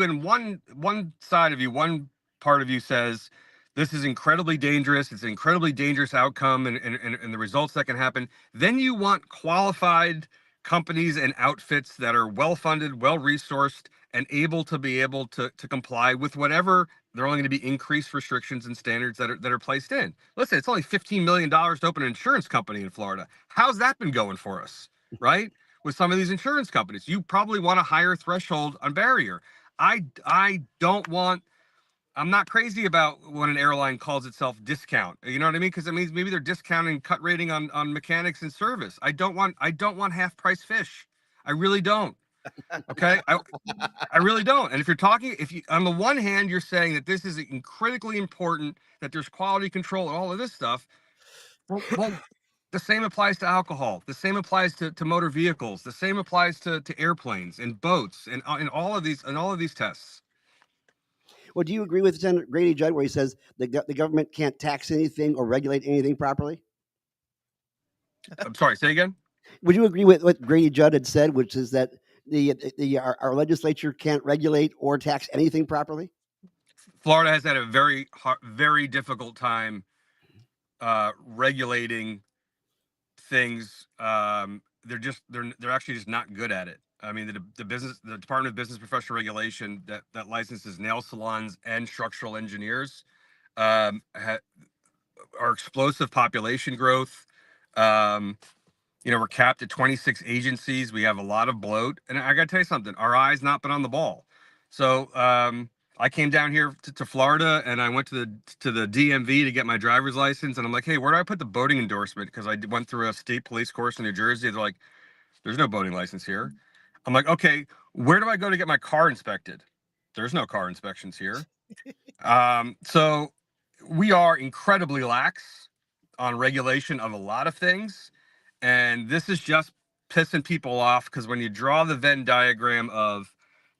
in one side of you, one part of you says this is incredibly dangerous, it's an incredibly dangerous outcome and the results that can happen, then you want qualified companies and outfits that are well-funded, well-resourced, and able to comply with whatever. There are only going to be increased restrictions and standards that are placed in. Listen, it's only $15 million to open an insurance company in Florida. How's that been going for us, right? With some of these insurance companies, you probably want a higher threshold on barrier. I don't want. I'm not crazy about when an airline calls itself discount. You know what I mean? Because it means maybe they're discounting cut rating on mechanics and service. I don't want half price fish. I really don't. Okay, I really don't. And if you on the one hand you're saying that this is critically important, that there's quality control and all of this stuff, well the same applies to alcohol. The same applies to motor vehicles. The same applies to airplanes and boats and in all of these tests. Well, do you agree with Senator Grady Judd where he says the government can't tax anything or regulate anything properly? I'm sorry, say again? Would you agree with what Grady Judd had said, which is that our legislature can't regulate or tax anything properly? Florida has had a very difficult time regulating things. They're actually just not good at it. I mean, the Department of Business Professional Regulation that licenses nail salons and structural engineers, our explosive population growth. We're capped at 26 agencies. We have a lot of bloat, and I got to tell you something. Our eye's not been on the ball. So I came down here to Florida, and I went to the DMV to get my driver's license. And I'm like, hey, where do I put the boating endorsement? Because I went through a state police course in New Jersey. They're like, there's no boating license here. I'm like, okay, where do I go to get my car inspected? There's no car inspections here. So we are incredibly lax on regulation of a lot of things. And this is just pissing people off because when you draw the Venn diagram of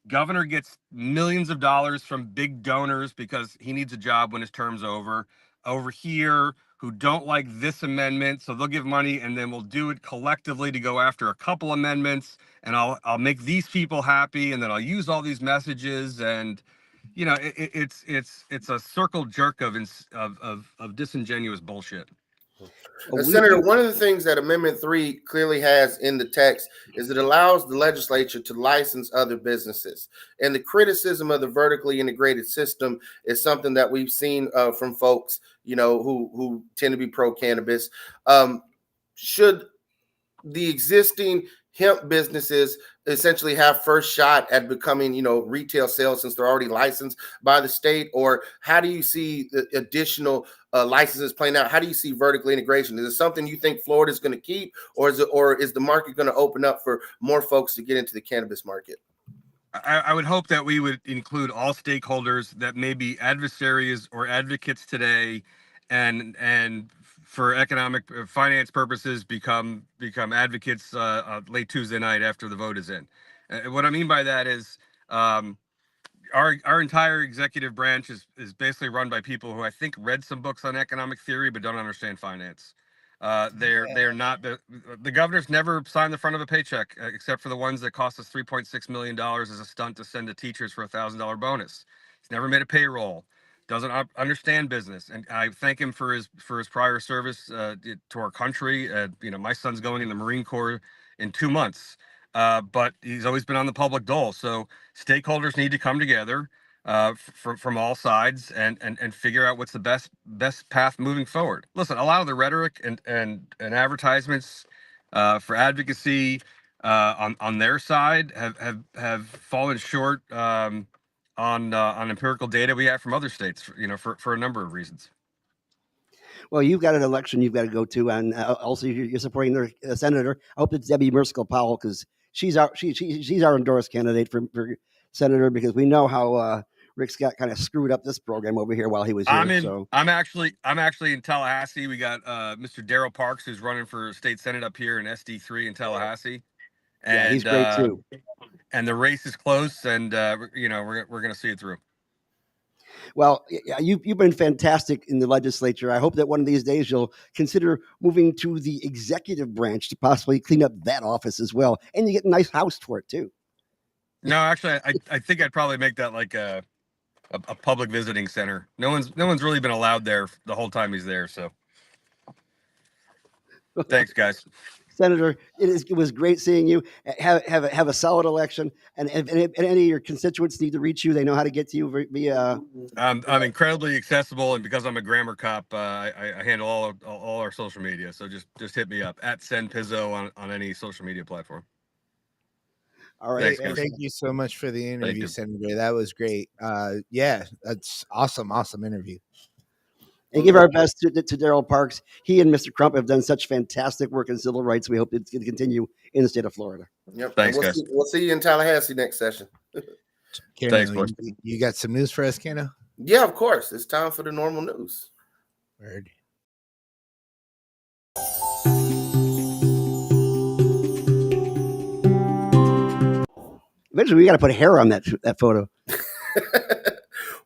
governor gets millions of dollars from big donors because he needs a job when his term's over here, who don't like this amendment, so they'll give money and then we'll do it collectively to go after a couple amendments, and I'll make these people happy, and then I'll use all these messages, and it's a circle jerk of disingenuous bullshit. Senator, one of the things that Amendment 3 clearly has in the text is it allows the legislature to license other businesses. And the criticism of the vertically integrated system is something that we've seen from folks, who tend to be pro-cannabis. Should the existing hemp businesses essentially have first shot at becoming, retail sales since they're already licensed by the state? Or how do you see the additional licenses playing out? How do you see vertical integration? Is it something you think Florida is going to keep, or is the market going to open up for more folks to get into the cannabis market? I would hope that we would include all stakeholders that may be adversaries or advocates today, and for economic finance purposes become advocates late Tuesday night after the vote is in. What I mean by that is our entire executive branch is basically run by people who I think read some books on economic theory but don't understand finance. They're not the governor's never signed the front of a paycheck except for the ones that cost us $3.6 million as a stunt to send to teachers for $1,000 bonus. He's never made a payroll, doesn't understand business, and I thank him for his prior service to our country. My son's going in the Marine Corps in 2 months, but he's always been on the public dole. So stakeholders need to come together from all sides and figure out what's the best path moving forward. Listen, a lot of the rhetoric and advertisements for advocacy on their side have fallen short on empirical data we have from other states, for a number of reasons. Well, you've got an election you've got to go to, and also you're supporting their senator. I hope it's Debbie Merskell Powell, because she's our endorsed candidate for senator, because we know how Rick Scott kind of screwed up this program over here while he was here. I'm actually in Tallahassee. We got Mr. Darrell Parks, who's running for state senate up here in SD3 in Tallahassee, and yeah, he's great too. And the race is close, and we're going to see it through. Well, yeah, you've been fantastic in the legislature. I hope that one of these days you'll consider moving to the executive branch to possibly clean up that office as well, and you get a nice house for it too. No, actually, I think I'd probably make that like a public visiting center. No one's really been allowed there the whole time he's there. So, thanks, guys. Senator, it was great seeing you. Have a solid election, and if any of your constituents need to reach you, they know how to get to you via. I'm incredibly accessible, and because I'm a grammar cop, I handle all our social media. So just hit me up at Sen Pizzo on any social media platform. All right. Thanks, thank you so much for the interview, Senator. That was great. Yeah, that's awesome interview. And give our best to Darrell Parks. He and Mr. Crump have done such fantastic work in civil rights. We hope it's going to continue in the state of Florida. Yep. Thanks, guys. We'll see you in Tallahassee next session. Thanks, you got some news for us, Kano? Yeah, of course. It's time for the normal news. Word. Eventually, we got to put hair on that photo.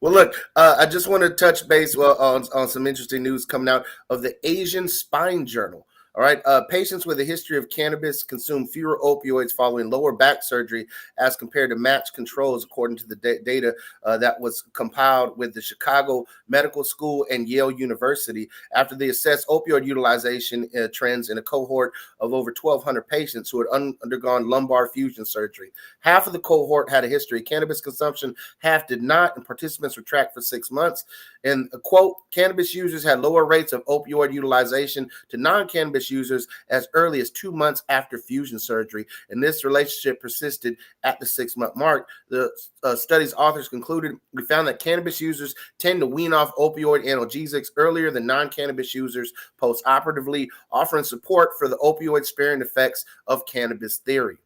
Well, look, I just want to touch base on some interesting news coming out of the Asian Spine Journal. All right. Patients with a history of cannabis consume fewer opioids following lower back surgery as compared to matched controls, according to the data that was compiled with the Chicago Medical School and Yale University after they assessed opioid utilization trends in a cohort of over 1,200 patients who had undergone lumbar fusion surgery. Half of the cohort had a history of cannabis consumption, half did not, and participants were tracked for 6 months. And quote, cannabis users had lower rates of opioid utilization to non-cannabis users as early as 2 months after fusion surgery, and this relationship persisted at the 6-month mark. The study's authors concluded, we found that cannabis users tend to wean off opioid analgesics earlier than non-cannabis users post-operatively, offering support for the opioid-sparing effects of cannabis theory.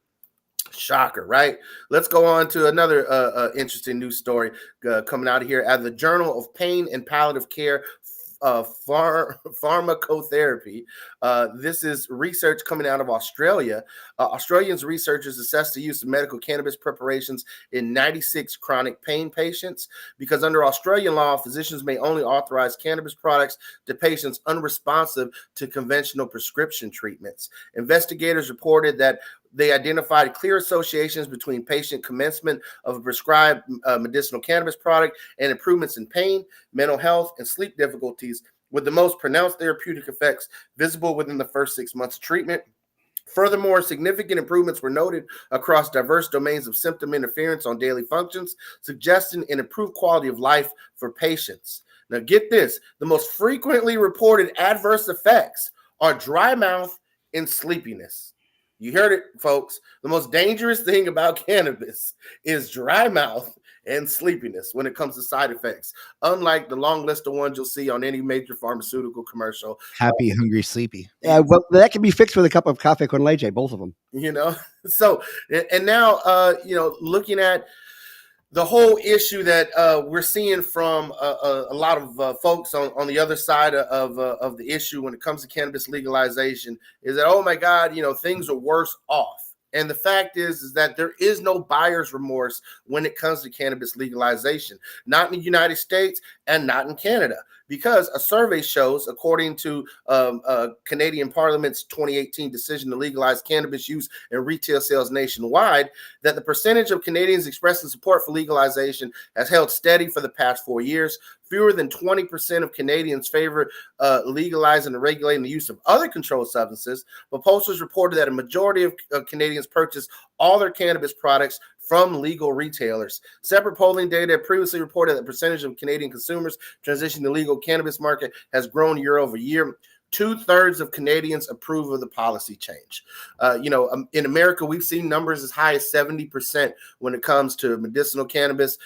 Shocker, right? Let's go on to another interesting news story coming out of here at the Journal of Pain and Palliative Care Pharmacotherapy. This is research coming out of Australia. Australians researchers assessed the use of medical cannabis preparations in 96 chronic pain patients, because under Australian law, physicians may only authorize cannabis products to patients unresponsive to conventional prescription treatments. Investigators reported that they identified clear associations between patient commencement of a prescribed medicinal cannabis product and improvements in pain, mental health, and sleep difficulties, with the most pronounced therapeutic effects visible within the first 6 months of treatment. Furthermore, significant improvements were noted across diverse domains of symptom interference on daily functions, suggesting an improved quality of life for patients. Now, get this, the most frequently reported adverse effects are dry mouth and sleepiness. You heard it, folks. The most dangerous thing about cannabis is dry mouth and sleepiness when it comes to side effects, unlike the long list of ones you'll see on any major pharmaceutical commercial. Happy, hungry, sleepy. Well, that can be fixed with a cup of cafe con leche, both of them. So, and now, looking at the whole issue that we're seeing from a lot of folks on the other side of the issue when it comes to cannabis legalization is that, oh my God, things are worse off. And the fact is that there is no buyer's remorse when it comes to cannabis legalization, not in the United States and not in Canada, because a survey shows, according to Canadian Parliament's 2018 decision to legalize cannabis use and retail sales nationwide, that the percentage of Canadians expressing support for legalization has held steady for the past 4 years. Fewer than 20% of Canadians favor legalizing and regulating the use of other controlled substances, but pollsters reported that a majority of Canadians purchase all their cannabis products from legal retailers. Separate polling data previously reported that the percentage of Canadian consumers transitioning to the legal cannabis market has grown year over year. 2/3 of Canadians approve of the policy change. In America, we've seen numbers as high as 70% when it comes to medicinal cannabis.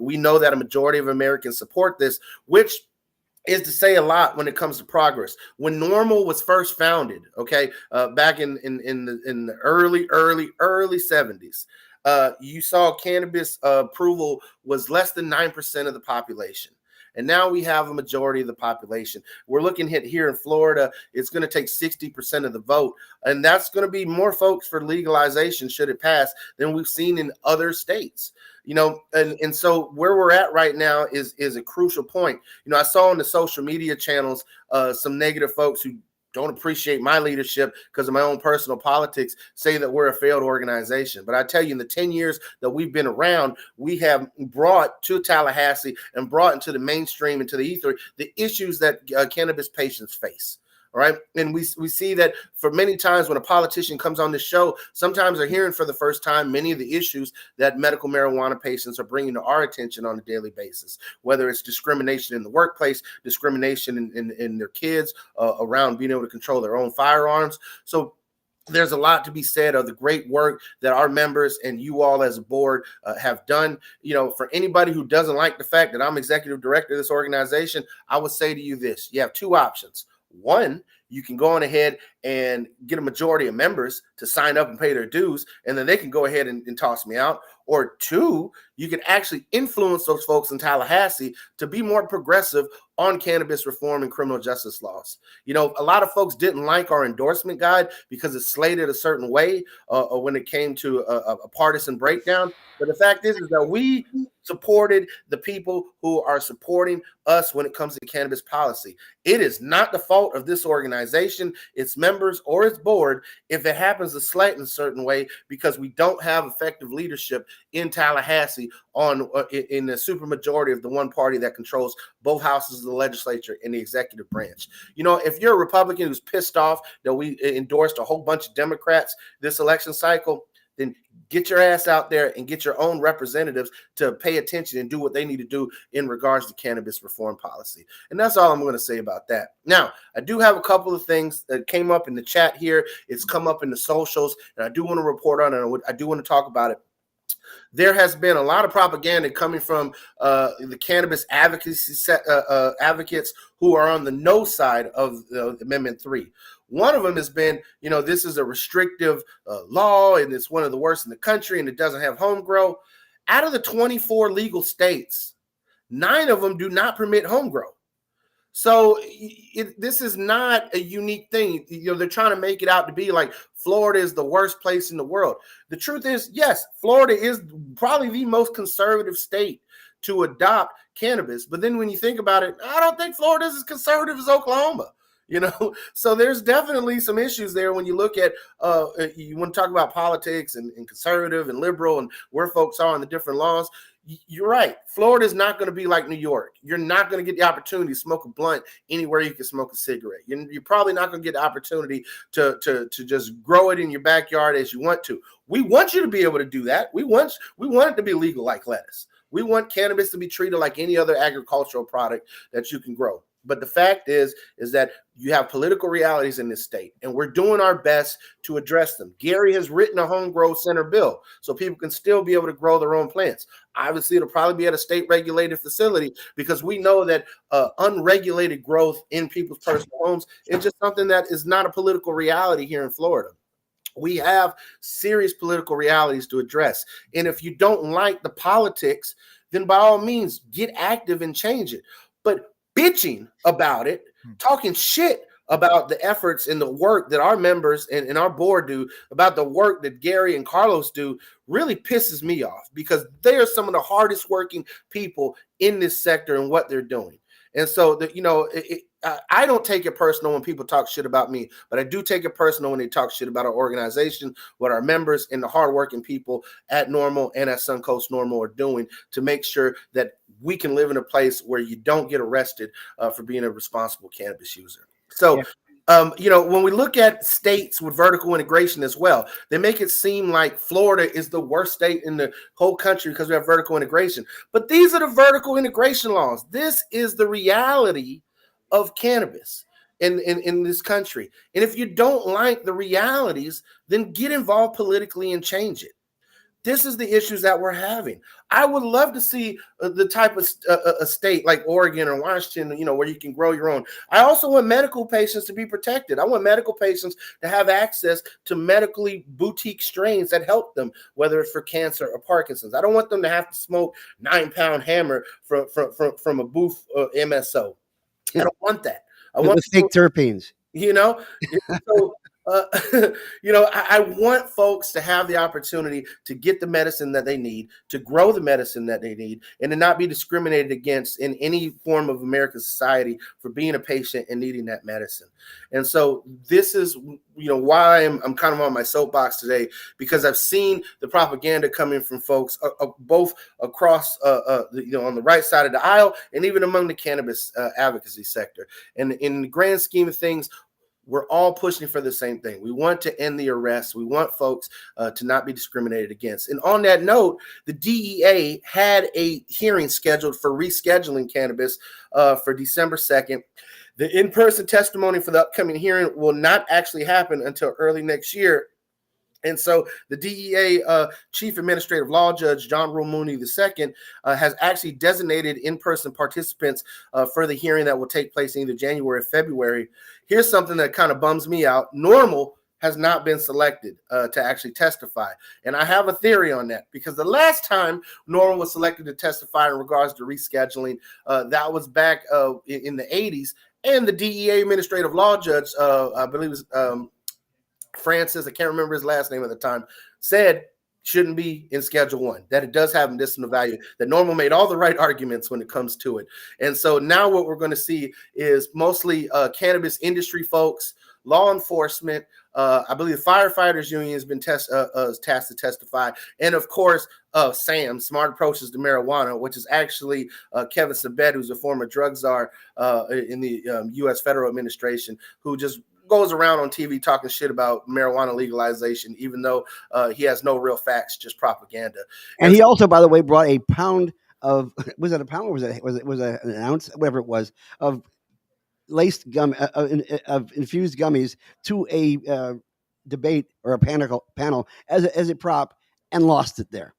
We know that a majority of Americans support this, which is to say a lot when it comes to progress. When NORML was first founded, back in the early 70s, you saw cannabis approval was less than 9% of the population. And now we have a majority of the population. We're looking at here in Florida, it's going to take 60% of the vote. And that's going to be more folks for legalization, should it pass, than we've seen in other states. And so where we're at right now is a crucial point. I saw on the social media channels some negative folks who don't appreciate my leadership because of my own personal politics, say that we're a failed organization. But I tell you, in the 10 years that we've been around, we have brought to Tallahassee and brought into the mainstream, into the ether, the issues that cannabis patients face. All right. And we see that for many times when a politician comes on this show, sometimes they're hearing for the first time many of the issues that medical marijuana patients are bringing to our attention on a daily basis, whether it's discrimination in the workplace, discrimination in their kids around being able to control their own firearms. So there's a lot to be said of the great work that our members and you all as a board have done. For anybody who doesn't like the fact that I'm executive director of this organization, I would say to you this: you have two options. One, you can go on ahead and get a majority of members to sign up and pay their dues, and then they can go ahead and toss me out. Or two, you can actually influence those folks in Tallahassee to be more progressive on cannabis reform and criminal justice laws. A lot of folks didn't like our endorsement guide because it's slated a certain way when it came to a partisan breakdown. But the fact is that we supported the people who are supporting us when it comes to cannabis policy. It is not the fault of this organization, its members, or its board if it happens to slant in a certain way because we don't have effective leadership in Tallahassee in the supermajority of the one party that controls both houses of the legislature and the executive branch. If you're a Republican who's pissed off that we endorsed a whole bunch of Democrats this election cycle, then get your ass out there and get your own representatives to pay attention and do what they need to do in regards to cannabis reform policy. And that's all I'm going to say about that. Now, I do have a couple of things that came up in the chat here. It's come up in the socials, and I do want to report on it. I do want to talk about it. There has been a lot of propaganda coming from the cannabis advocacy advocates who are on the no side of Amendment 3. One of them has been, this is a restrictive law and it's one of the worst in the country and it doesn't have home grow. Out of the 24 legal states, 9 of them do not permit home grow. So this is not a unique thing. They're trying to make it out to be like Florida is the worst place in the world. The truth is, yes, Florida is probably the most conservative state to adopt cannabis. But then when you think about it, I don't think Florida is as conservative as Oklahoma. So there's definitely some issues there when you look at, you want to talk about politics and conservative and liberal and where folks are on the different laws. You're right. Florida is not going to be like New York. You're not going to get the opportunity to smoke a blunt anywhere you can smoke a cigarette. You're probably not going to get the opportunity to just grow it in your backyard as you want to. We want you to be able to do that. We want it to be legal like lettuce. We want cannabis to be treated like any other agricultural product that you can grow. But the fact is that you have political realities in this state, and we're doing our best to address them. Gary has written a home grow center bill so people can still be able to grow their own plants. Obviously, it'll probably be at a state-regulated facility because we know that unregulated growth in people's personal homes is just something that is not a political reality here in Florida. We have serious political realities to address. And if you don't like the politics, then by all means, get active and change it. But bitching about it, talking shit about the efforts and the work that our members and our board do, about the work that Gary and Carlos do, really pisses me off, because they are some of the hardest working people in this sector and what they're doing. And so, I don't take it personal when people talk shit about me, but I do take it personal when they talk shit about our organization, what our members and the hardworking people at Normal and at Suncoast Normal are doing to make sure that we can live in a place where you don't get arrested for being a responsible cannabis user. So, when we look at states with vertical integration as well, they make it seem like Florida is the worst state in the whole country because we have vertical integration. But these are the vertical integration laws. This is the reality of cannabis in this country. And if you don't like the realities, then get involved politically and change it. This is the issues that we're having. I would love to see the type of a state like Oregon or Washington, where you can grow your own. I also want medical patients to be protected. I want medical patients to have access to medically boutique strains that help them, whether it's for cancer or Parkinson's. I don't want them to have to smoke 9-pound hammer from a booth MSO. I don't want that. I want the fake terpenes. So, I want folks to have the opportunity to get the medicine that they need, to grow the medicine that they need, and to not be discriminated against in any form of American society for being a patient and needing that medicine. And so this is, why I'm kind of on my soapbox today, because I've seen the propaganda coming from folks both across, on the right side of the aisle and even among the cannabis advocacy sector. And in the grand scheme of things, we're all pushing for the same thing. We want to end the arrests. We want folks to not be discriminated against. And on that note, the DEA had a hearing scheduled for rescheduling cannabis for December 2nd. The in-person testimony for the upcoming hearing will not actually happen until early next year. And so the DEA Chief Administrative Law Judge, John Rule Mooney II, has actually designated in-person participants for the hearing that will take place in either January or February. Here's something that kind of bums me out. Normal has not been selected to actually testify. And I have a theory on that, because the last time Normal was selected to testify in regards to rescheduling, that was back in the 80s. And the DEA Administrative Law Judge, I believe it was Francis, I can't remember his last name at the time, said shouldn't be in Schedule 1, that it does have medicinal value, that Normal made all the right arguments when it comes to it. And so now what we're going to see is mostly cannabis industry folks, law enforcement, I believe the Firefighters Union has been tasked to testify, and of course, SAM, Smart Approaches to Marijuana, which is actually Kevin Sabet, who's a former drug czar in the U.S. Federal Administration, who just goes around on TV talking shit about marijuana legalization, even though he has no real facts, just propaganda. And he also, by the way, brought a pound of, was it a pound or was it an ounce, whatever it was, of laced gum of infused gummies to a debate or a panel as a prop, and lost it there.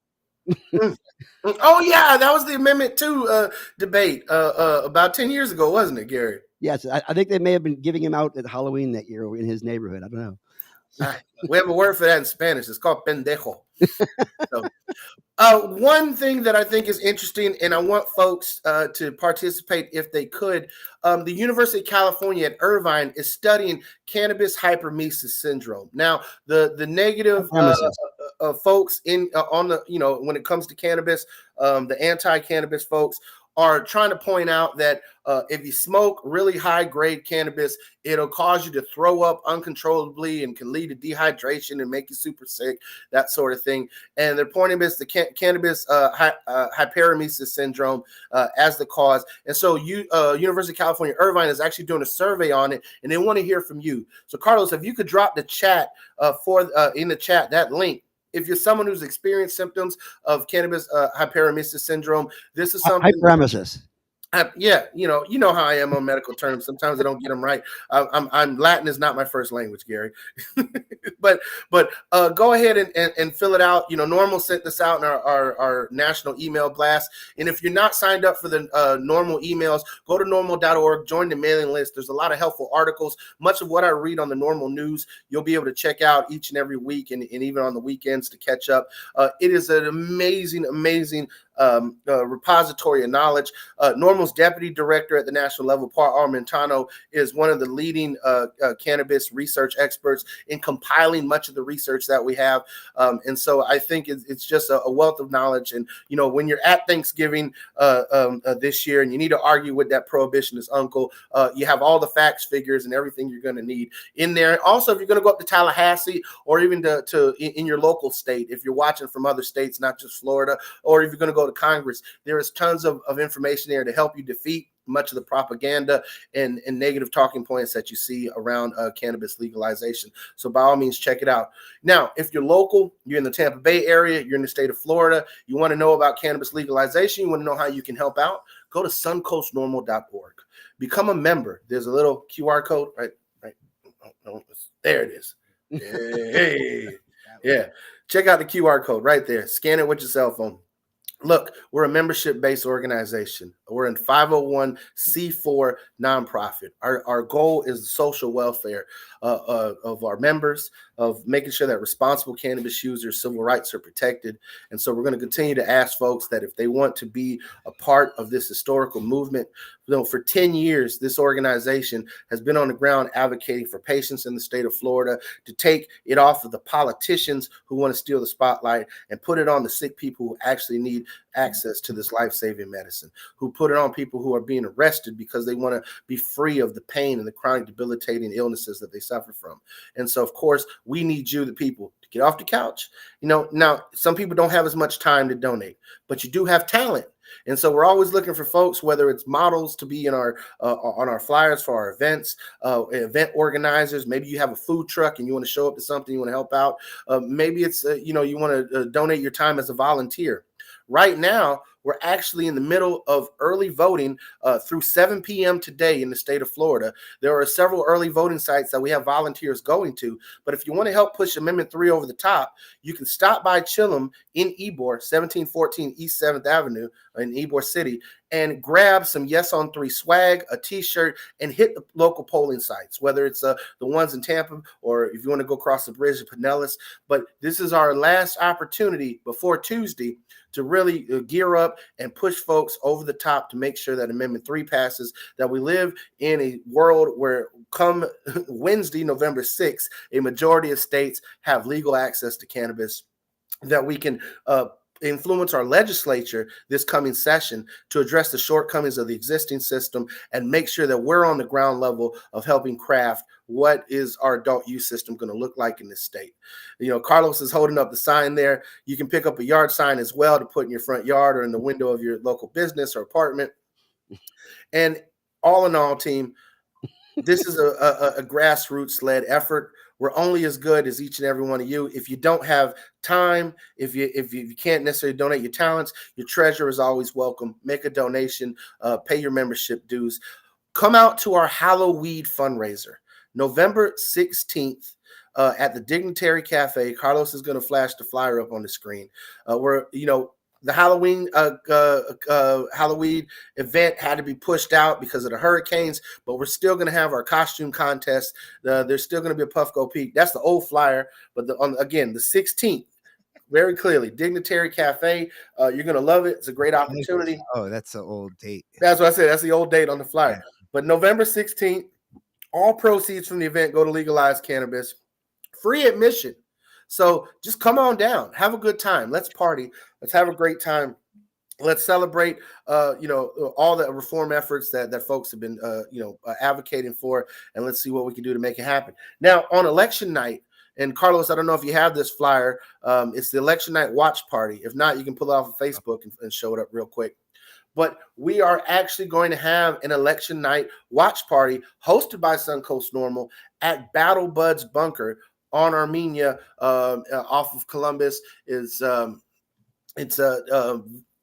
Oh yeah, that was the Amendment 2 debate about 10 years ago, wasn't it, Gary? Yes, I think they may have been giving him out at Halloween that year in his neighborhood. I don't know. We have a word for that in Spanish. It's called pendejo. So, one thing that I think is interesting, and I want folks to participate if they could, the University of California at Irvine is studying cannabis hypermesis syndrome. Now, the negative folks on the, when it comes to cannabis, the anti-cannabis folks are trying to point out that if you smoke really high-grade cannabis, it'll cause you to throw up uncontrollably and can lead to dehydration and make you super sick, that sort of thing. And they're pointing this the cannabis hyperemesis syndrome as the cause. And so University of California, Irvine is actually doing a survey on it, and they want to hear from you. So Carlos, if you could drop the chat in the chat, that link. If you're someone who's experienced symptoms of cannabis hyperemesis syndrome, this is something. Hyperemesis. Yeah, you know how I am on medical terms. Sometimes I don't get them right. I'm Latin is not my first language, Gary. but go ahead and fill it out. Normal sent this out in our national email blast. And if you're not signed up for the normal emails, go to normal.org, join the mailing list. There's a lot of helpful articles. Much of what I read on the normal news, you'll be able to check out each and every week and even on the weekends to catch up. It is an amazing repository of knowledge. Normal's deputy director at the national level, Paul Armentano, is one of the leading cannabis research experts in compiling much of the research that we have. And so I think it's just a wealth of knowledge. And, when you're at Thanksgiving this year and you need to argue with that prohibitionist uncle, you have all the facts, figures, and everything you're going to need in there. Also, if you're going to go up to Tallahassee or even to in your local state, if you're watching from other states, not just Florida, or if you're going to go to Congress, there is tons of information there to help you defeat much of the propaganda and negative talking points that you see around cannabis legalization. So by all means, check it out. Now, if you're local, you're in the Tampa Bay area, you're in the state of Florida, you want to know about cannabis legalization, you want to know how you can help out, go to suncoastnormal.org. Become a member. There's a little QR code, right? Oh, there it is. Hey. Yeah. Check out the QR code right there. Scan it with your cell phone. Look, we're a membership-based organization. We're in 501c4 nonprofit. Our goal is the social welfare of our members, of making sure that responsible cannabis users' civil rights are protected. And so we're going to continue to ask folks that if they want to be a part of this historical movement, for 10 years, this organization has been on the ground advocating for patients in the state of Florida to take it off of the politicians who want to steal the spotlight and put it on the sick people who actually need access to this life-saving medicine, who put it on people who are being arrested because they want to be free of the pain and the chronic debilitating illnesses that they suffer from. And so, of course, we need you, the people, to get off the couch. Now, some people don't have as much time to donate, but you do have talent. And so we're always looking for folks, whether it's models to be in our on our flyers for our events, event organizers. Maybe you have a food truck and you want to show up to something, you want to help out. Maybe it's, you want to donate your time as a volunteer. Right now, we're actually in the middle of early voting through 7 p.m. today in the state of Florida. There are several early voting sites that we have volunteers going to. But if you want to help push Amendment 3 over the top, you can stop by Chillum in Ybor, 1714 East 7th Avenue in Ybor City, and grab some Yes on 3 swag, a T-shirt, and hit the local polling sites, whether it's the ones in Tampa or if you want to go across the bridge to Pinellas. But this is our last opportunity before Tuesday to really gear up and push folks over the top to make sure that Amendment 3 passes, that we live in a world where come Wednesday, November 6th, a majority of states have legal access to cannabis, that we can influence our legislature this coming session to address the shortcomings of the existing system and make sure that we're on the ground level of helping craft what is our adult use system going to look like in this state. Carlos is holding up the sign there. You can pick up a yard sign as well to put in your front yard or in the window of your local business or apartment. And all in all, team, this is a grassroots-led effort. We're only as good as each and every one of you. If you don't have time, if you can't necessarily donate your talents, your treasure is always welcome. Make a donation, pay your membership dues. Come out to our Halloween fundraiser, November 16th. At the Dignitary Cafe. Carlos is going to flash the flyer up on the screen. The Halloween event had to be pushed out because of the hurricanes, but we're still going to have our costume contest. There's still going to be a Puff Go Peak. That's the old flyer, but the 16th, very clearly, Dignitary Cafe. You're going to love it. It's a great opportunity. Oh, that's the old date. That's what I said. That's the old date on the flyer. Yeah. But November 16th, all proceeds from the event go to legalize cannabis. Free admission. So just come on down. Have a good time. Let's party. Let's have a great time. Let's celebrate, all the reform efforts that folks have been, advocating for, and let's see what we can do to make it happen. Now, on election night, and Carlos, I don't know if you have this flyer. It's the election night watch party. If not, you can pull it off of Facebook and show it up real quick. But we are actually going to have an election night watch party hosted by Suncoast Normal at Battle Buds Bunker on Armenia, off of Columbus. It's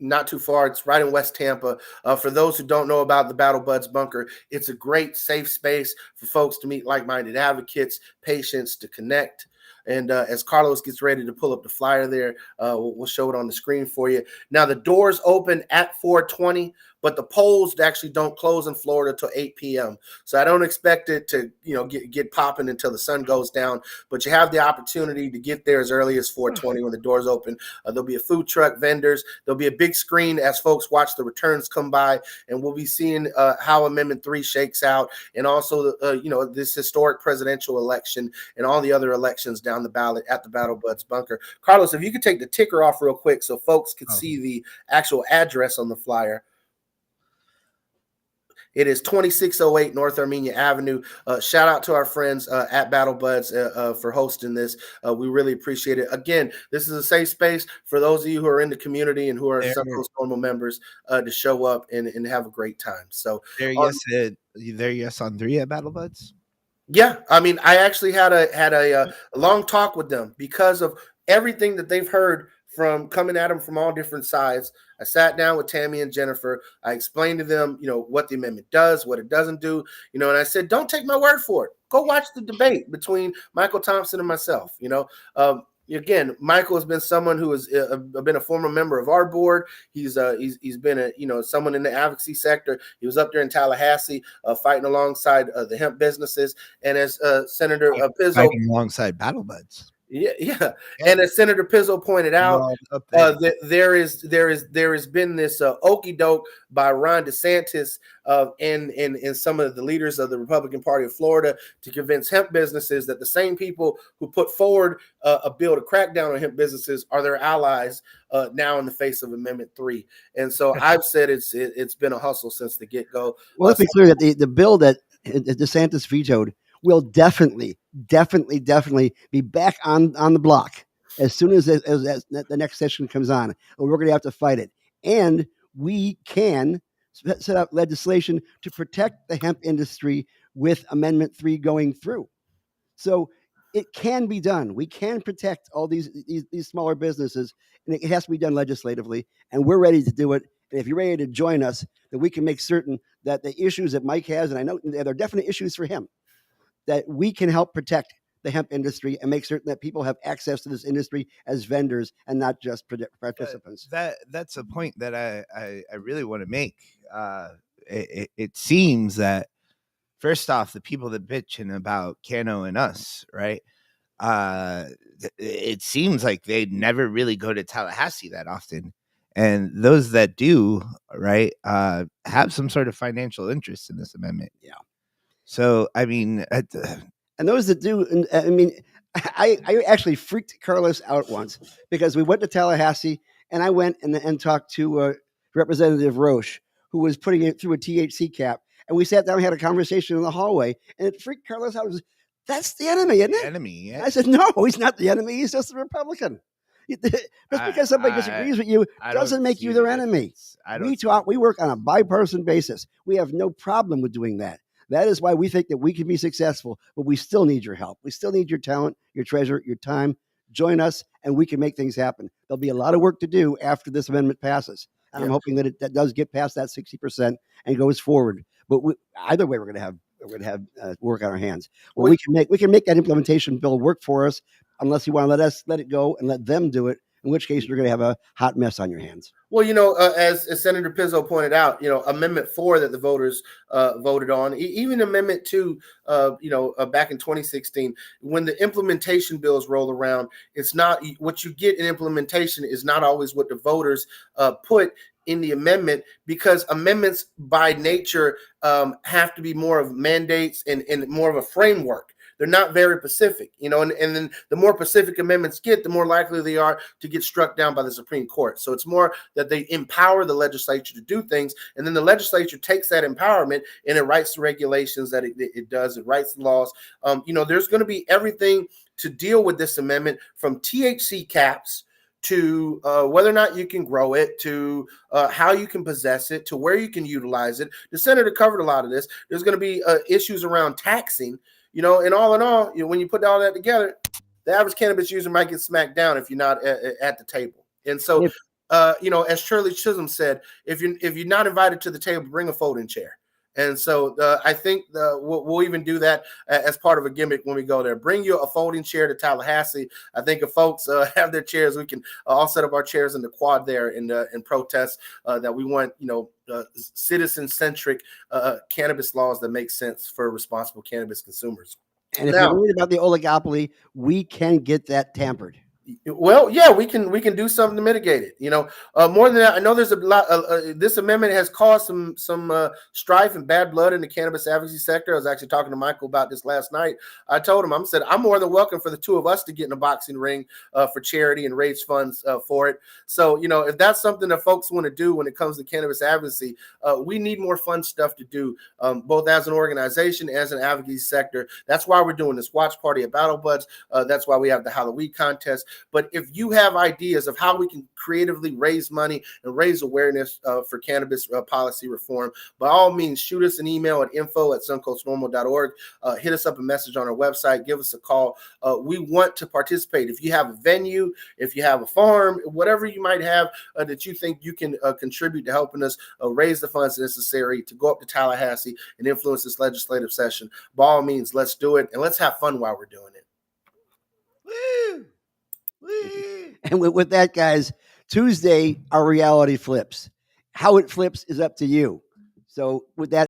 not too far. It's right in West Tampa. For those who don't know about the Battle Buds Bunker, it's a great safe space for folks to meet like-minded advocates, patients, to connect. And as Carlos gets ready to pull up the flyer there, we'll show it on the screen for you. Now, the doors open at 4:20, but the polls actually don't close in Florida till 8 p.m. So I don't expect it to, get popping until the sun goes down. But you have the opportunity to get there as early as 4:20 when the doors open. There'll be a food truck, vendors. There'll be a big screen as folks watch the returns come by, and we'll be seeing how Amendment 3 shakes out, and also, this historic presidential election and all the other elections down the ballot at the Battle Buds Bunker. Carlos, if you could take the ticker off real quick so folks could see the actual address on the flyer. It is 2608 North Armenia Avenue. Shout out to our friends at Battle Buds for hosting this. We really appreciate it. Again, this is a safe space for those of you who are in the community and who are some of those normal members to show up and have a great time. So yes on 3 at Battle Buds. Yeah, I mean, I actually had a long talk with them because of everything that they've heard from coming at them from all different sides. I sat down with Tammy and Jennifer. I explained to them, what the amendment does, what it doesn't do, and I said, don't take my word for it. Go watch the debate between Michael Thompson and myself. Again, Michael has been someone who has been a former member of our board. He's been someone in the advocacy sector. He was up there in Tallahassee fighting alongside the hemp businesses, and as Senator Pizzo fighting alongside Battle Buds. Yeah. And as Senator Pizzo pointed out, there has been this okey doke by Ron DeSantis and some of the leaders of the Republican Party of Florida to convince hemp businesses that the same people who put forward a bill to crack down on hemp businesses are their allies now in the face of Amendment 3. And so I've said it's been a hustle since the get-go. Well, let's be clear that the bill that DeSantis vetoed will definitely be back on the block as soon as the next session comes on. And we're going to have to fight it. And we can set up legislation to protect the hemp industry with Amendment 3 going through. So it can be done. We can protect all these smaller businesses, and it has to be done legislatively. And we're ready to do it. And if you're ready to join us, then we can make certain that the issues that Mike has, and I know there are definite issues for him, that we can help protect the hemp industry and make certain that people have access to this industry as vendors and not just participants. That's a point that I really want to make. It seems that, first off, the people that bitching about Cano and us, right? It seems like they never really go to Tallahassee that often. And those that do, right, have some sort of financial interest in this amendment. Yeah. So, I mean, and those that do, I actually freaked Carlos out once because we went to Tallahassee and I went and talked to Representative Roche, who was putting it through a THC cap. And we sat down and had a conversation in the hallway, and it freaked Carlos out. That's the enemy, isn't it? Enemy, yeah. I said, no, he's not the enemy. He's just a Republican. Just because somebody disagrees with you doesn't make you their enemy. We work on a bipartisan basis. We have no problem with doing that. That is why we think that we can be successful, but we still need your help. We still need your talent, your treasure, your time. Join us, and we can make things happen. There'll be a lot of work to do after this amendment passes. And I'm hoping that that does get past that 60% and goes forward. But either way, we're going to have work on our hands. Well, we can make that implementation bill work for us, unless you want to let it go and let them do it. In which case, you're going to have a hot mess on your hands. Well, as Senator Pizzo pointed out, Amendment 4 that the voters voted on, even Amendment 2, back in 2016, when the implementation bills roll around, it's not what you get in implementation is not always what the voters put in the amendment, because amendments by nature have to be more of mandates and more of a framework. They're not very specific, and then the more specific amendments get, the more likely they are to get struck down by the Supreme Court. So it's more that they empower the legislature to do things, and then the legislature takes that empowerment and it writes the regulations that it does. It writes the laws. There's going to be everything to deal with this amendment, from THC caps to whether or not you can grow it, to how you can possess it, to where you can utilize it. The senator covered a lot of this. There's going to be issues around taxing. And all in all, when you put all that together, the average cannabis user might get smacked down if you're not at the table. And so as Shirley Chisholm said, if you're not invited to the table, bring a folding chair. And so I think we'll even do that as part of a gimmick when we go there. Bring you a folding chair to Tallahassee. I think if folks have their chairs, we can all set up our chairs in the quad there in protest that we want, citizen-centric cannabis laws that make sense for responsible cannabis consumers. And if you're worried about the oligopoly, we can get that tampered. Well, yeah, we can do something to mitigate it. More than that, I know there's a lot. This amendment has caused some strife and bad blood in the cannabis advocacy sector. I was actually talking to Michael about this last night. I told him, I'm more than welcome for the two of us to get in a boxing ring for charity and raise funds for it. So, if that's something that folks want to do when it comes to cannabis advocacy, we need more fun stuff to do, both as an organization, as an advocacy sector. That's why we're doing this watch party at Battle Buds. That's why we have the Halloween contest. But if you have ideas of how we can creatively raise money and raise awareness for cannabis policy reform, by all means, shoot us an email at info@suncoastnormal.org. Hit us up a message on our website. Give us a call. We want to participate. If you have a venue, if you have a farm, whatever you might have that you think you can contribute to helping us raise the funds necessary to go up to Tallahassee and influence this legislative session, by all means, let's do it. And let's have fun while we're doing it. Woo! And with that, guys, Tuesday, our reality flips. How it flips is up to you. So with that,